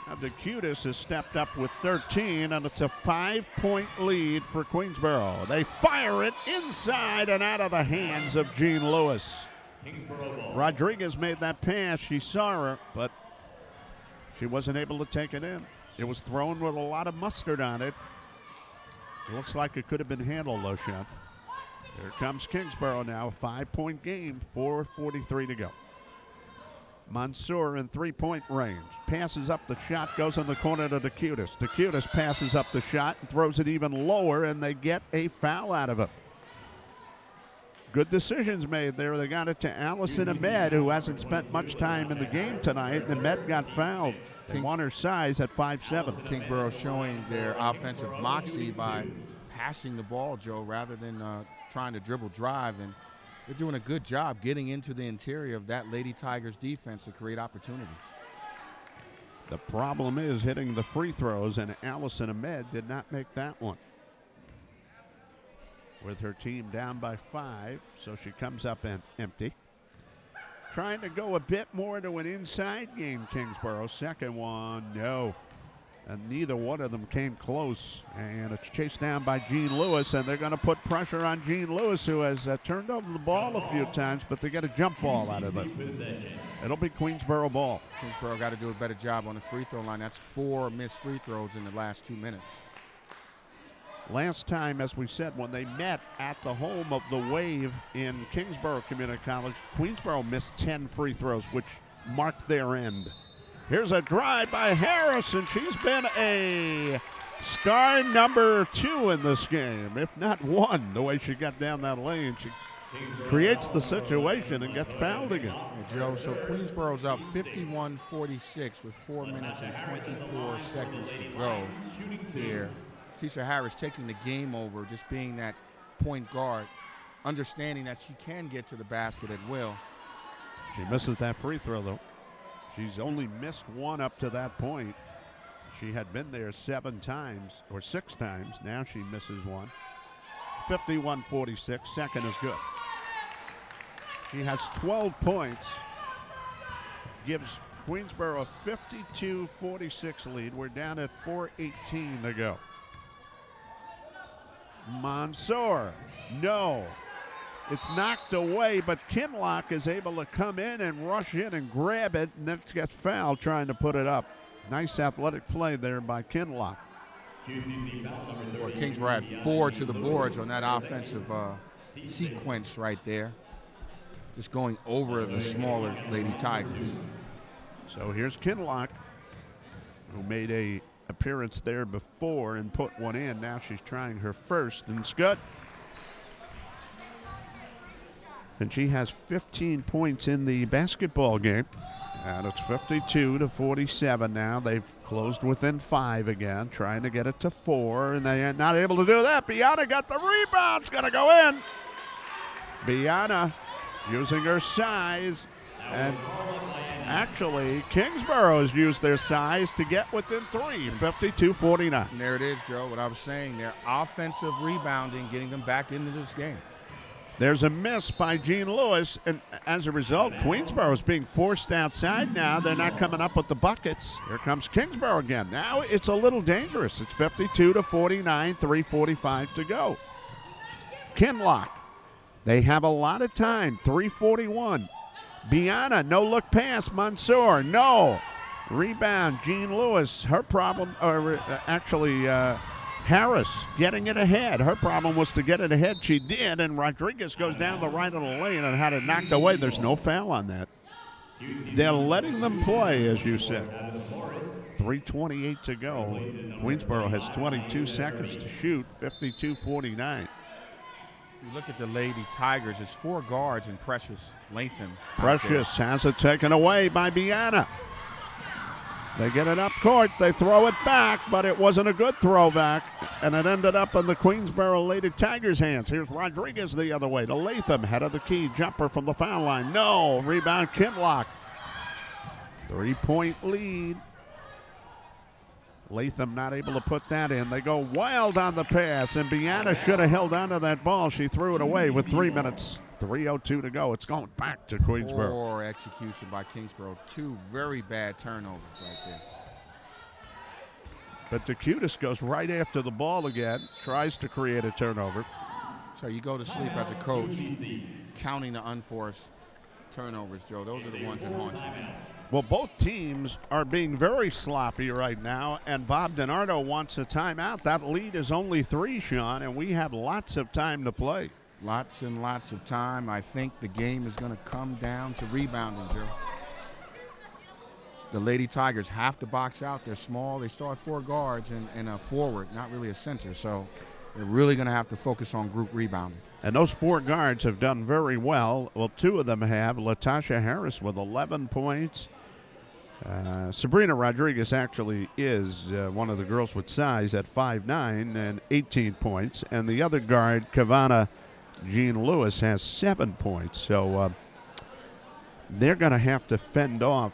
Now D'Chiutiis has stepped up with 13, and it's a 5-point lead for Queensborough. They fire it inside and out of the hands of Jean Lewis. Rodriguez made that pass. She saw her, but she wasn't able to take it in. It was thrown with a lot of mustard on it. It looks like it could have been handled, though, Sean. Here comes Kingsborough now, a 5-point game, 4:43 to go. Mansour in 3-point range. Passes up the shot, goes in the corner to D'Chiutiis. D'Chiutiis passes up the shot and throws it even lower, and they get a foul out of it. Good decisions made there. They got it to Allison Ahmed, who hasn't spent much time in the game tonight, and Ahmed got fouled. They won her size at 5'7". Kingsborough showing their offensive moxie by passing the ball, Joe, rather than trying to dribble drive. And they're doing a good job getting into the interior of that Lady Tigers defense to create opportunities. The problem is hitting the free throws, and Allison Ahmed did not make that one. With her team down by 5, so she comes up empty. Trying to go a bit more to an inside game, Kingsborough. Second one, no. And neither one of them came close. And it's chased down by Jean Lewis, and they're going to put pressure on Jean Lewis, who has turned over the ball a few times, but they get a jump ball out of it. It'll be Queensborough ball. Queensborough got to do a better job on the free throw line. That's 4 missed free throws in the last 2 minutes. Last time, as we said, when they met at the home of the Wave in Kingsborough Community College, Queensborough missed 10 free throws, which marked their end. Here's a drive by Harris, and she's been a star number 2 in this game, if not 1, the way she got down that lane. She creates the situation and gets fouled again. Yeah, Joe, so Queensborough's up 51-46 with 4 minutes and 24 seconds to go here. Latasha Harris taking the game over, just being that point guard, understanding that she can get to the basket at will. She misses that free throw, though. She's only missed 1 up to that point. She had been there 7 times, or 6 times. Now she misses 1. 51-46, second is good. She has 12 points, gives Queensborough a 52-46 lead. We're down at 4:18 to go. Mansour, no. It's knocked away, but Kinloch is able to come in and rush in and grab it, and then gets fouled trying to put it up. Nice athletic play there by Kinloch. Well, Kingsborough had 4 to the boards on that offensive sequence right there. Just going over the smaller Lady Tigers. So here's Kinloch, who made a appearance there before and put one in. Now she's trying her first, and it's good. And she has 15 points in the basketball game. And it's 52-47 now. They've closed within 5 again, trying to get it to 4, and they are not able to do that. Baena got the rebound. It's going to go in. Baena using her size, and actually Kingsborough has used their size to get within 3, 52-49. And there it is, Joe, what I was saying. Their offensive rebounding, getting them back into this game. There's a miss by Jean Lewis, and as a result, Queensborough is being forced outside now. They're not coming up with the buckets. Here comes Kingsborough again. Now it's a little dangerous. It's 52-49, 3:45 to go. Kinloch, they have a lot of time, 3:41. Baena, no-look pass. Mansour, no. Rebound, Jean Lewis. Her problem, or actually Harris getting it ahead. Her problem was to get it ahead. She did, and Rodriguez goes down the right of the lane and had it knocked away. There's no foul on that. They're letting them play, as you said. 3:28 to go. Queensborough has 22 seconds to shoot, 52-49. You look at the Lady Tigers, it's 4 guards and Precious Latham. Precious has it taken away by Baena. They get it up court, they throw it back, but it wasn't a good throwback, and it ended up in the Queensborough Lady Tigers' hands. Here's Rodriguez the other way to Latham, head of the key, jumper from the foul line. No, rebound Kinloch. 3-point lead. Latham not able to put that in. They go wild on the pass, and Baena should have held on to that ball. She threw it away with 3 minutes. 3:02 to go. It's going back to Queensborough. Poor execution by Kingsborough. 2 very bad turnovers right there. But D'Chiutiis goes right after the ball again, tries to create a turnover. So you go to sleep as a coach counting the unforced turnovers, Joe. Those are the ones that haunt you. Well, both teams are being very sloppy right now, and Bob DiNardo wants a timeout. That lead is only 3, Sean, and we have lots of time to play. Lots and lots of time. I think the game is going to come down to rebounding, Joe. The Lady Tigers have to box out. They're small. They start 4 guards and a forward, not really a center. So they're really going to have to focus on group rebounding. And those 4 guards have done very well. Well, 2 of them have. Latasha Harris with 11 points. Sabrina Rodriguez actually is one of the girls with size at 5'9" and 18 points. And the other guard, Kelena Jean Lewis, has 7 points. So they're going to have to fend off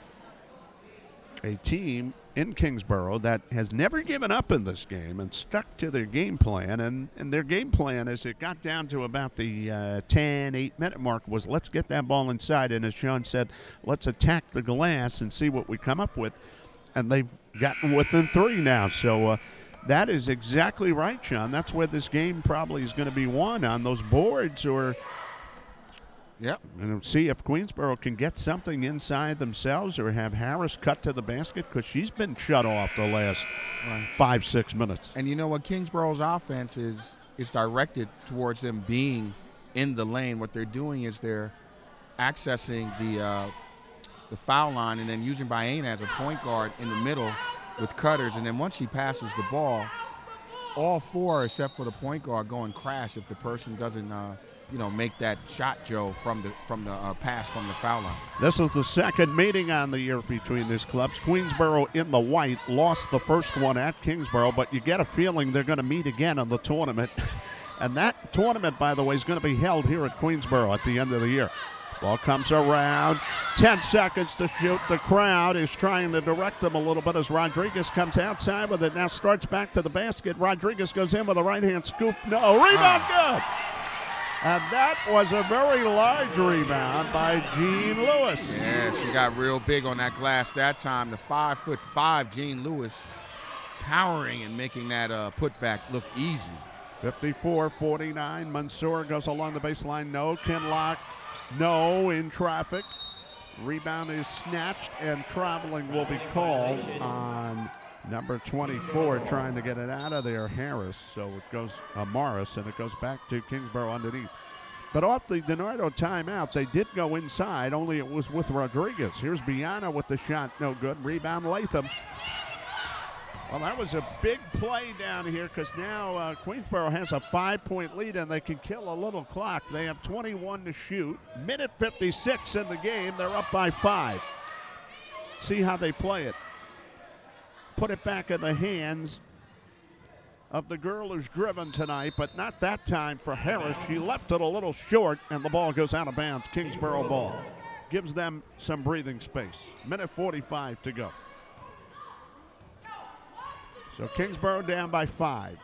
a team in Kingsborough that has never given up in this game and stuck to their game plan. And their game plan, as it got down to about the 8-minute mark, was let's get that ball inside. And as Sean said, let's attack the glass and see what we come up with. And they've gotten within 3 now. So that is exactly right, Sean. That's where this game probably is going to be won, on those boards, or and see if Queensborough can get something inside themselves or have Harris cut to the basket, because she's been shut off the last 5-6 minutes. And you know what? Kingsborough's offense is directed towards them being in the lane. What they're doing is they're accessing the foul line and then using Baena as a point guard in the middle with cutters. And then once she passes the ball, all 4 except for the point guard go and crash if the person doesn't make that shot, Joe, from the pass from the foul line. This is the second meeting on the year between these clubs. Queensborough in the white lost the first one at Kingsborough, but you get a feeling they're going to meet again in the tournament. And that tournament, by the way, is going to be held here at Queensborough at the end of the year. Ball comes around, 10 seconds to shoot. The crowd is trying to direct them a little bit as Rodriguez comes outside with it. Now starts back to the basket. Rodriguez goes in with a right-hand scoop. No, rebound good. And that was a very large rebound by Jean Lewis. Yeah, she got real big on that glass that time. The 5'5" Jean Lewis towering and making that putback look easy. 54-49. Mansour goes along the baseline. No. Kinloch. No, in traffic. Rebound is snatched, and traveling will be called on number 24, trying to get it out of there, Harris. So it goes Morris, and it goes back to Kingsborough underneath. But off the DiNardo timeout, they did go inside, only it was with Rodriguez. Here's Baena with the shot, no good. Rebound Latham. Well, that was a big play down here, because now Queensborough has a 5-point lead, and they can kill a little clock. They have 21 to shoot. Minute 56 in the game. They're up by 5. See how they play it. Put it back in the hands of the girl who's driven tonight, but not that time for Harris. She left it a little short, and the ball goes out of bounds. Kingsborough ball. Gives them some breathing space. Minute 45 to go. So Kingsborough down by 5.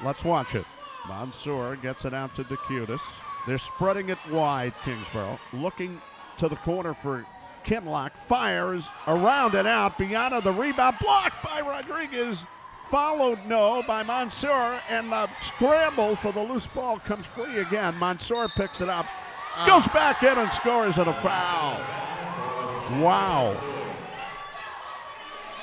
Let's watch it. Mansour gets it out to D'Chiutiis. They're spreading it wide, Kingsborough. Looking to the corner for Kinloch. Fires around and out. Baena the rebound. Blocked by Rodriguez. Followed by Mansour. And the scramble for the loose ball comes free again. Mansour picks it up. Goes back in and scores at a foul. Wow.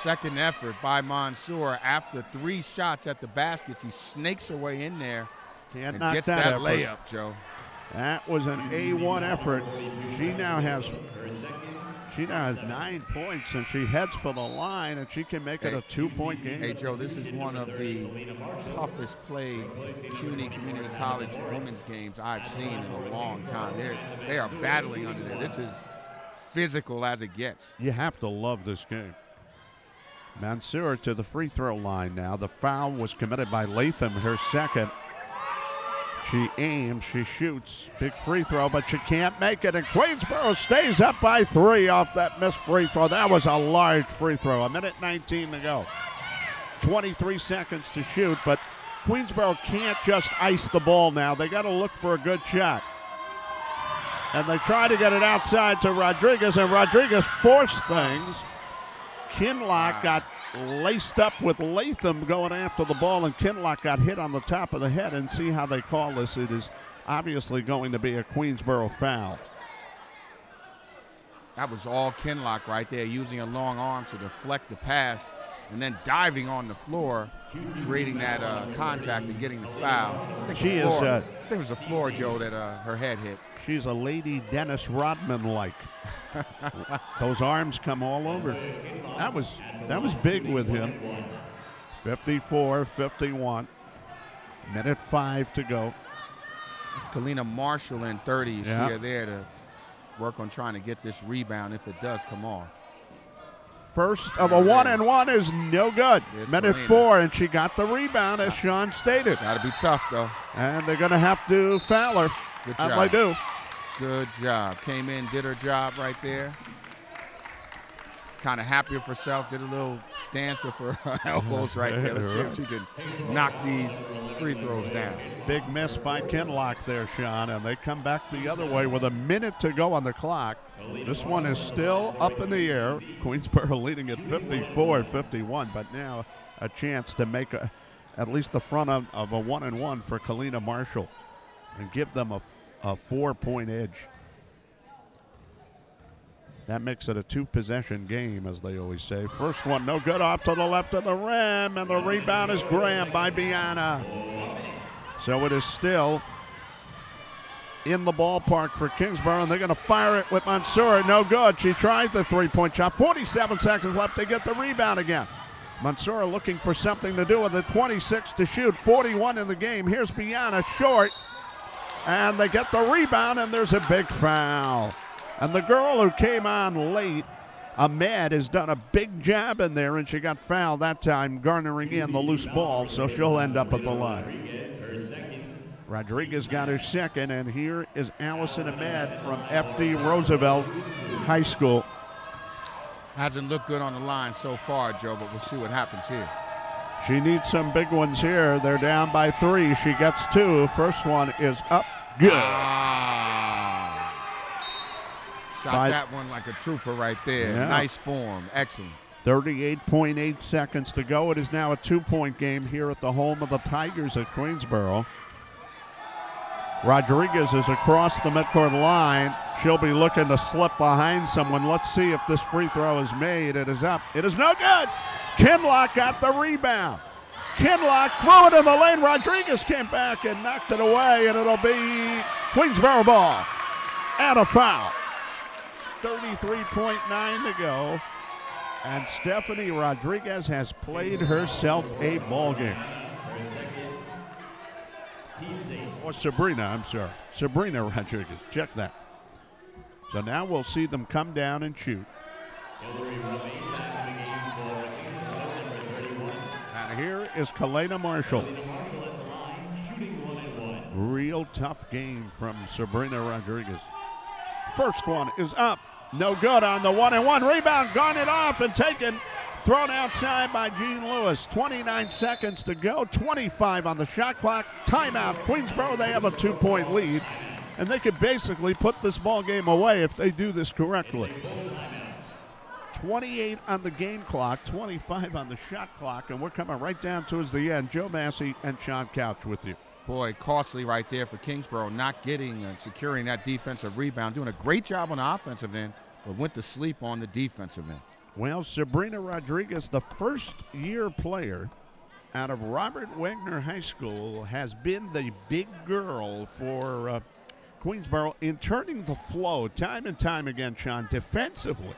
Second effort by Mansour. After 3 shots at the baskets, he snakes her way in there and gets that layup, Joe. That was an A1 effort. She now has She now has 9 points, and she heads for the line, and she can make it a 2-point game. Hey, Joe, this is one of the toughest played CUNY Community College women's games I've seen in a long time. They are battling under there. This is physical as it gets. You have to love this game. Mansour to the free throw line now. The foul was committed by Latham, her second. She aims, she shoots, big free throw, but she can't make it, and Queensborough stays up by 3 off that missed free throw. That was a large free throw, 1:19 to go. 23 seconds to shoot, but Queensborough can't just ice the ball now. They got to look for a good shot. And they try to get it outside to Rodriguez, and Rodriguez forced things. Kinloch got laced up with Latham going after the ball, and Kinloch got hit on the top of the head. And see how they call this. It is obviously going to be a Queensborough foul. That was all Kinloch right there, using a long arm to deflect the pass and then diving on the floor, creating that contact and getting the foul. I think it was the floor, Joe, that her head hit. She's a Lady Dennis Rodman-like. Those arms come all over. That was big with him. 54-51. 1:05 to go. It's Kelena Marshall in 30. You see her there to work on trying to get this rebound if it does come off. First of a 1-and-1 is no good. Minute 4, and she got the rebound, as Sean stated. Got to be tough, though. And they're going to have to foul her. Good job. They do. Good job. Came in, did her job right there. Kind of happy with herself. Did a little dance with her elbows right there. Let's see if she can knock these free throws down. Big miss by Kinloch there, Sean, and they come back the other way with a minute to go on the clock. This one is still up in the air. Queensborough leading at 54-51, but now a chance to make at least the front of a 1-and-1 for Kelena Marshall and give them a 4-point edge. That makes it a 2-possession game, as they always say. First one, no good, off to the left of the rim, and the rebound is grabbed by Baena. So it is still in the ballpark for Kingsborough, and they're going to fire it with Mansour. No good. She tried the 3-point shot. 47 seconds left to get the rebound again. Mansour looking for something to do with it. 26 to shoot, 41 in the game. Here's Baena, short. And they get the rebound, and there's a big foul. And the girl who came on late, Ahmed, has done a big job in there, and she got fouled that time, garnering in the loose ball, so she'll end up at the line. Rodriguez got her second, and here is Allison Ahmed from F.D. Roosevelt High School. Hasn't looked good on the line so far, Joe, but we'll see what happens here. She needs some big ones here. They're down by 3. She gets 2. First one is up. Good. Shot that one like a trooper right there. Yeah. Nice form. Excellent. 38.8 seconds to go. It is now a 2-point game here at the home of the Tigers at Queensborough. Rodriguez is across the midcourt line. She'll be looking to slip behind someone. Let's see if this free throw is made. It is up. It is no good. Kinloch got the rebound. Kinloch threw it in the lane. Rodriguez came back and knocked it away, and it'll be Queensborough ball. And a foul. 33.9 to go. And Stephanie Rodriguez has played herself a ball game. Or Sabrina, I'm sorry. Sabrina Rodriguez. Check that. So now we'll see them come down and shoot. And here is Kelena Marshall. Real tough game from Sabrina Rodriguez. First one is up. No good on the 1-and-1. Rebound, garnered off and taken. Thrown outside by Jean Lewis. 29 seconds to go. 25 on the shot clock. Timeout. Queensborough, they have a 2-point lead. And they could basically put this ball game away if they do this correctly. 28 on the game clock, 25 on the shot clock, and we're coming right down towards the end. Joe Massey and Sean Couch with you. Boy, costly right there for Kingsborough, not getting and securing that defensive rebound. Doing a great job on the offensive end, but went to sleep on the defensive end. Well, Sabrina Rodriguez, the first-year player out of Robert Wagner High School, has been the big girl for Queensborough in turning the flow time and time again, Sean, defensively.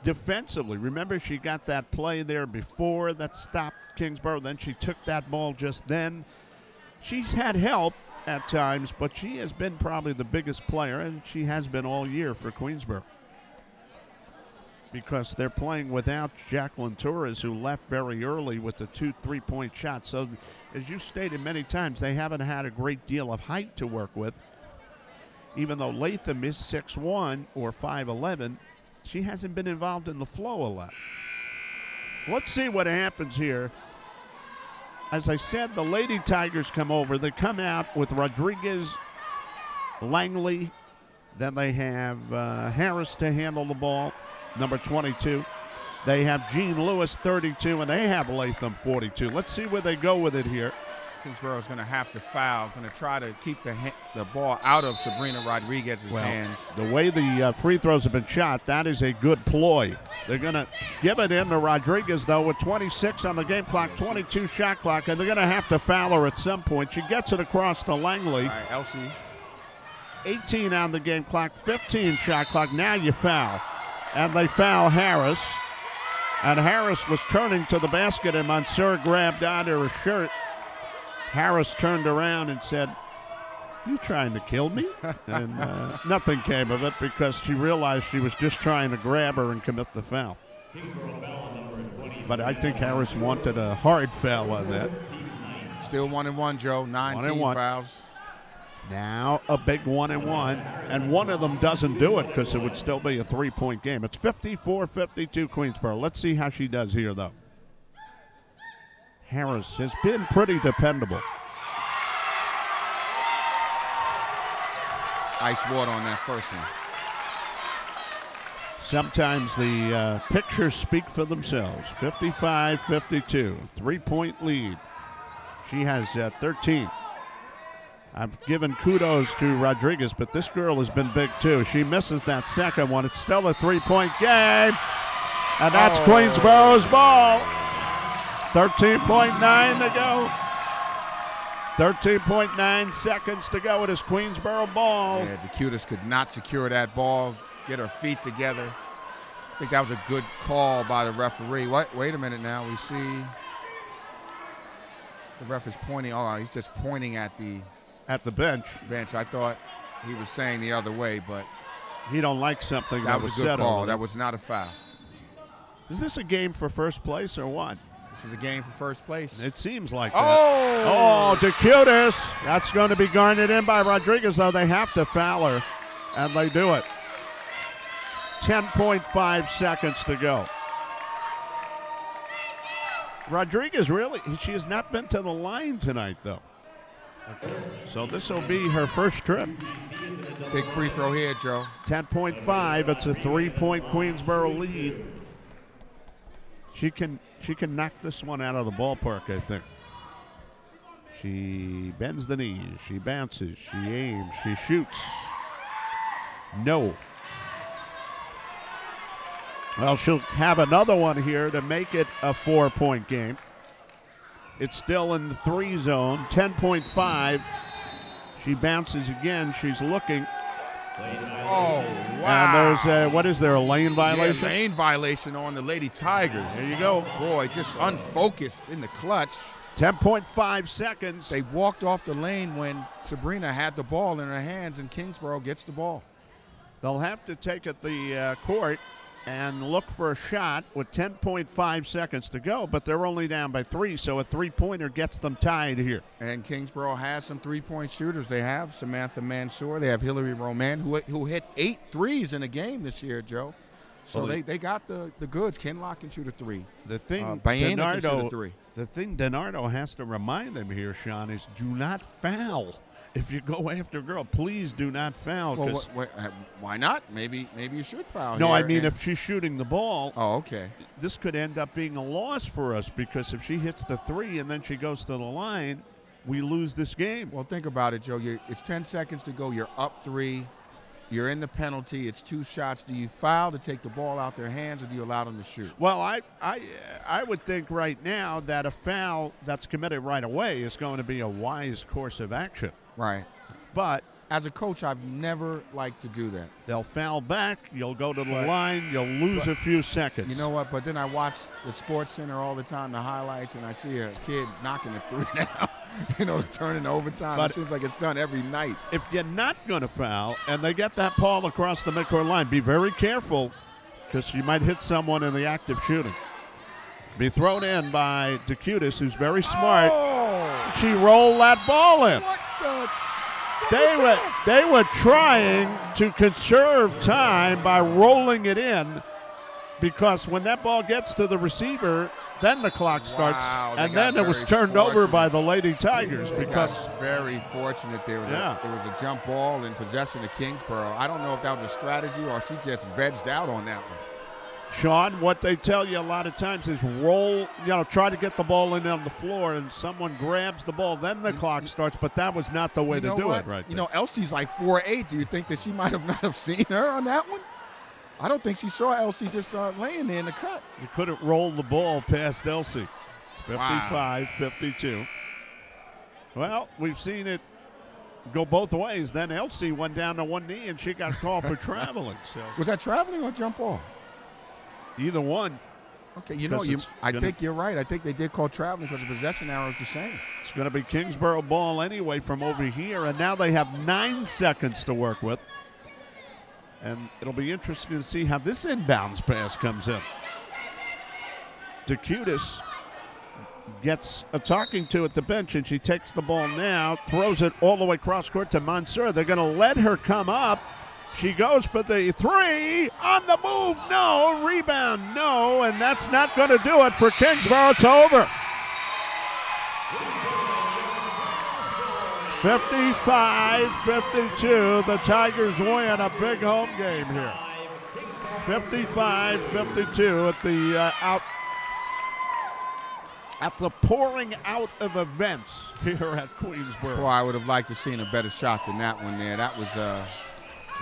defensively. Remember, she got that play there before that stopped Kingsborough. Then she took that ball just then. She's had help at times, but she has been probably the biggest player, and she has been all year for Queensborough, because they're playing without Jacqueline Torres, who left very early with the 2 3-point shots. So, as you stated many times, they haven't had a great deal of height to work with. Even though Latham is 6'1" or 5'11", she hasn't been involved in the flow a lot. Let's see what happens here. As I said, the Lady Tigers come over. They come out with Rodriguez, Langley. Then they have Harris to handle the ball, number 22. They have Jean Lewis, 32, and they have Latham, 42. Let's see where they go with it here. Kingsborough is going to have to foul, going to try to keep the ball out of Sabrina Rodriguez's hands. The way the free throws have been shot, that is a good ploy. They're going to give it in to Rodriguez, though, with 26 on the game clock, 22 shot clock, and they're going to have to foul her at some point. She gets it across to Langley. All right, Elsie. 18 on the game clock, 15 shot clock. Now you foul. And they foul Harris. And Harris was turning to the basket, and Mansour grabbed onto her shirt. Harris turned around and said, "You trying to kill me?" And nothing came of it, because she realized she was just trying to grab her and commit the foul. But I think Harris wanted a hard foul on that. Still 1-1, Joe. 19 fouls. Now a big 1-1, and one of them doesn't do it because it would still be a 3-point game. It's 54-52 Queensborough. Let's see how she does here, though. Harris has been pretty dependable. Ice water on that first one. Sometimes the pictures speak for themselves. 55-52, 3-point lead. She has 13. I've given kudos to Rodriguez, but this girl has been big too. She misses that second one. It's still a 3-point game, and that's Queensborough's ball. 13.9 to go. 13.9 seconds to go. It is Queensborough ball. Yeah, D'Chiutiis could not secure that ball, get her feet together. I think that was a good call by the referee. Wait a minute now. We see the ref is pointing. Oh, he's just pointing at the bench. I thought he was saying the other way, but he don't like something that was a good call. That was not a foul. Is this a game for first place or what? This is a game for first place. It seems like that. Oh, D'Chiutiis. That's going to be garnered in by Rodriguez, though. They have to foul her, and they do it. 10.5 seconds to go. Rodriguez she has not been to the line tonight, though. Okay. So this will be her first trip. Big free throw here, Joe. 10.5. It's a 3-point Queensborough lead. She can knock this one out of the ballpark, I think. She bends the knees. She bounces. She aims. She shoots. No. Well, she'll have another one here to make it a 4-point game. It's still in the 3 zone. 10.5. She bounces again. She's looking. Oh, wow. And there's what is there, a lane violation? Yeah, lane violation on the Lady Tigers. There you go. Boy, just unfocused in the clutch. 10.5 seconds. They walked off the lane when Sabrina had the ball in her hands, and Kingsborough gets the ball. They'll have to take at the court and look for a shot with 10.5 seconds to go, but they're only down by 3, so a 3-pointer gets them tied here. And Kingsborough has some 3-point shooters. They have Samantha Mansour. They have Hillary Roman, who hit 8 threes in a game this year, Joe. So they got the goods. Kinloch can shoot a 3. The thing Baena can shoot a 3. The thing DiNardo has to remind them here, Sean, is do not foul. If you go after a girl, please do not foul. Well, why not? Maybe you should foul. No, here I mean if she's shooting the ball. Oh, okay. This could end up being a loss for us, because if she hits the 3 and then she goes to the line, we lose this game. Well, think about it, Joe. It's 10 seconds to go. You're up 3. You're in the penalty. It's 2 shots. Do you foul to take the ball out their hands, or do you allow them to shoot? Well, I would think right now that a foul that's committed right away is going to be a wise course of action. Right. But as a coach, I've never liked to do that. They'll foul back. You'll go to the line. You'll lose a few seconds. You know what? But then I watch the Sports Center all the time, the highlights, and I see a kid knocking it through now, to turn into overtime. But it seems like it's done every night. If you're not going to foul and they get that ball across the midcourt line, be very careful because you might hit someone in the act of shooting. Be thrown in by D'Chiutiis, who's very smart. Oh. She rolled that ball in. What the? They were trying to conserve time by rolling it in, because when that ball gets to the receiver, then the clock starts, and then it was turned over by the Lady Tigers. Because very fortunate there was a jump ball in possession of Kingsborough. I don't know if that was a strategy or she just vegged out on that one. Sean, what they tell you a lot of times is roll, try to get the ball in on the floor, and someone grabs the ball, then the clock starts, but that was not the way to do it right there. Elsie's like 4'8". Do you think that she might have not have seen her on that one? I don't think she saw Elsie just laying there in the cut. You couldn't roll the ball past Elsie. 55-52. Well, we've seen it go both ways. Then Elsie went down to one knee, and she got called for traveling. So was that traveling or jump ball? Either one. Okay, I think you're right. I think they did call traveling because the possession arrow is the same. It's going to be Kingsborough ball anyway from over here, and now they have 9 seconds to work with. And it'll be interesting to see how this inbounds pass comes in. D'Chiutiis gets a talking to at the bench, and she takes the ball now, throws it all the way cross court to Mansour. They're going to let her come up. She goes for the three, on the move, no, rebound, no, and that's not going to do it for Kingsborough. It's over. 55-52, the Tigers win a big home game here. 55-52 at the pouring out of events here at Queensborough. Boy, I would have liked to seen a better shot than that one there. That was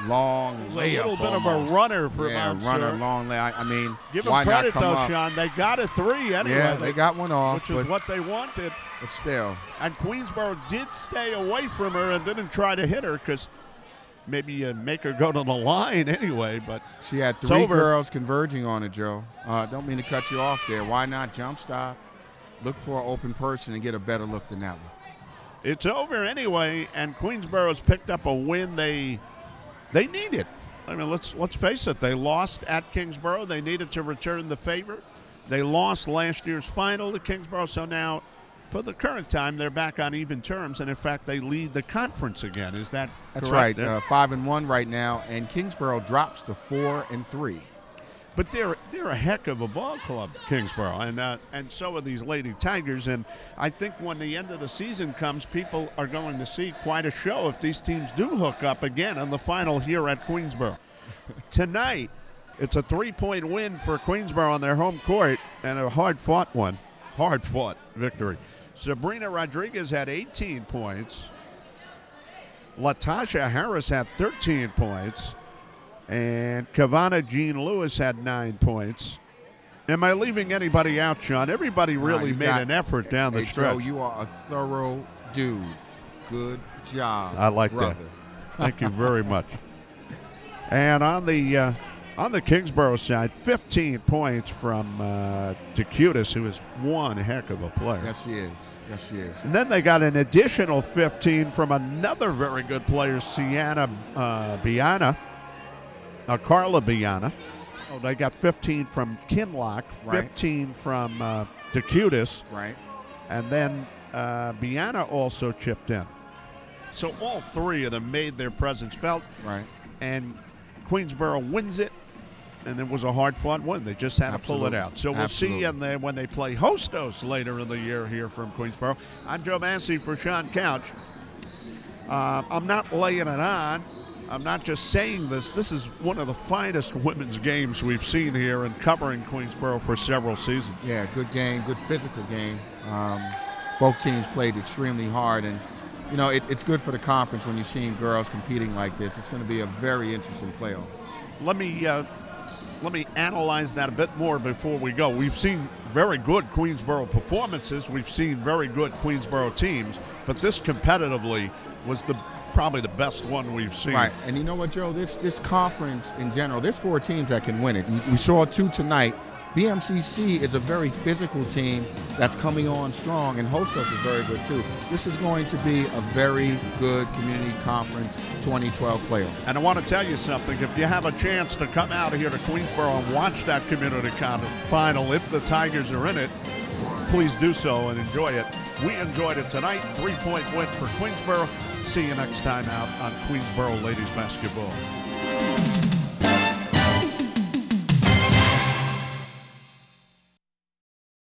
long layup. A little bit of a runner for Mansour. Runner, long layup. I mean, give them credit though, Sean. They got a three anyway. Yeah, they got one off, which is what they wanted. But still, and Queensborough did stay away from her and didn't try to hit her because maybe you make her go to the line anyway. But she had three girls converging on it, Joe. Don't mean to cut you off there. Why not jump stop? Look for an open person and get a better look than that one. It's over anyway, and Queensborough's picked up a win they needed. I mean, let's face it. They lost at Kingsborough. They needed to return the favor. They lost last year's final to Kingsborough, so now, for the current time, they're back on even terms, and in fact, they lead the conference again. Is that That's correct? Right. 5-1 right now, and Kingsborough drops to 4-3. But they're a heck of a ball club, Kingsborough, and so are these Lady Tigers. And I think when the end of the season comes, people are going to see quite a show if these teams do hook up again in the final here at Queensborough. Tonight, it's a 3-point win for Queensborough on their home court, and a hard-fought one, hard-fought victory. Sabrina Rodriguez had 18 points. Latasha Harris had 13 points. And Kavana Jean Lewis had 9 points. Am I leaving anybody out, Sean? Everybody really made an effort down the stretch. Joe, you are a thorough dude. Good job. I like brother. that. Thank you very much. And on the Kingsborough side, 15 points from D'Chiutiis, who is one heck of a player. Yes, she is. Yes, she is. And then they got an additional 15 from another very good player, Baena. Carla Baena. Oh, they got 15 from Kinloch, 15 from D'Chiutiis. Right. And then Baena also chipped in. So all three of them made their presence felt. Right. And Queensborough wins it, and it was a hard-fought win. They just had to pull it out. So we'll see when they play Hostos later in the year here from Queensborough. I'm Joe Massey for Sean Couch. I'm not laying it on. I'm not just saying this. This is one of the finest women's games we've seen here and covering Queensborough for several seasons. Yeah, good game, good physical game. Both teams played extremely hard, and you know it's good for the conference when you're seeing girls competing like this. It's going to be a very interesting playoff. Let me analyze that a bit more before we go. We've seen very good Queensborough performances. We've seen very good Queensborough teams, but this competitively was probably the best one we've seen. Right, and you know what, Joe? This conference in general, there's 4 teams that can win it. We saw 2 tonight. BMCC is a very physical team that's coming on strong, and Hostos is very good too. This is going to be a very good community conference 2012 playoff. And I want to tell you something. If you have a chance to come out here to Queensborough and watch that community conference final, if the Tigers are in it, please do so and enjoy it. We enjoyed it tonight. 3-point win for Queensborough. See you next time out on Queensborough Ladies Basketball.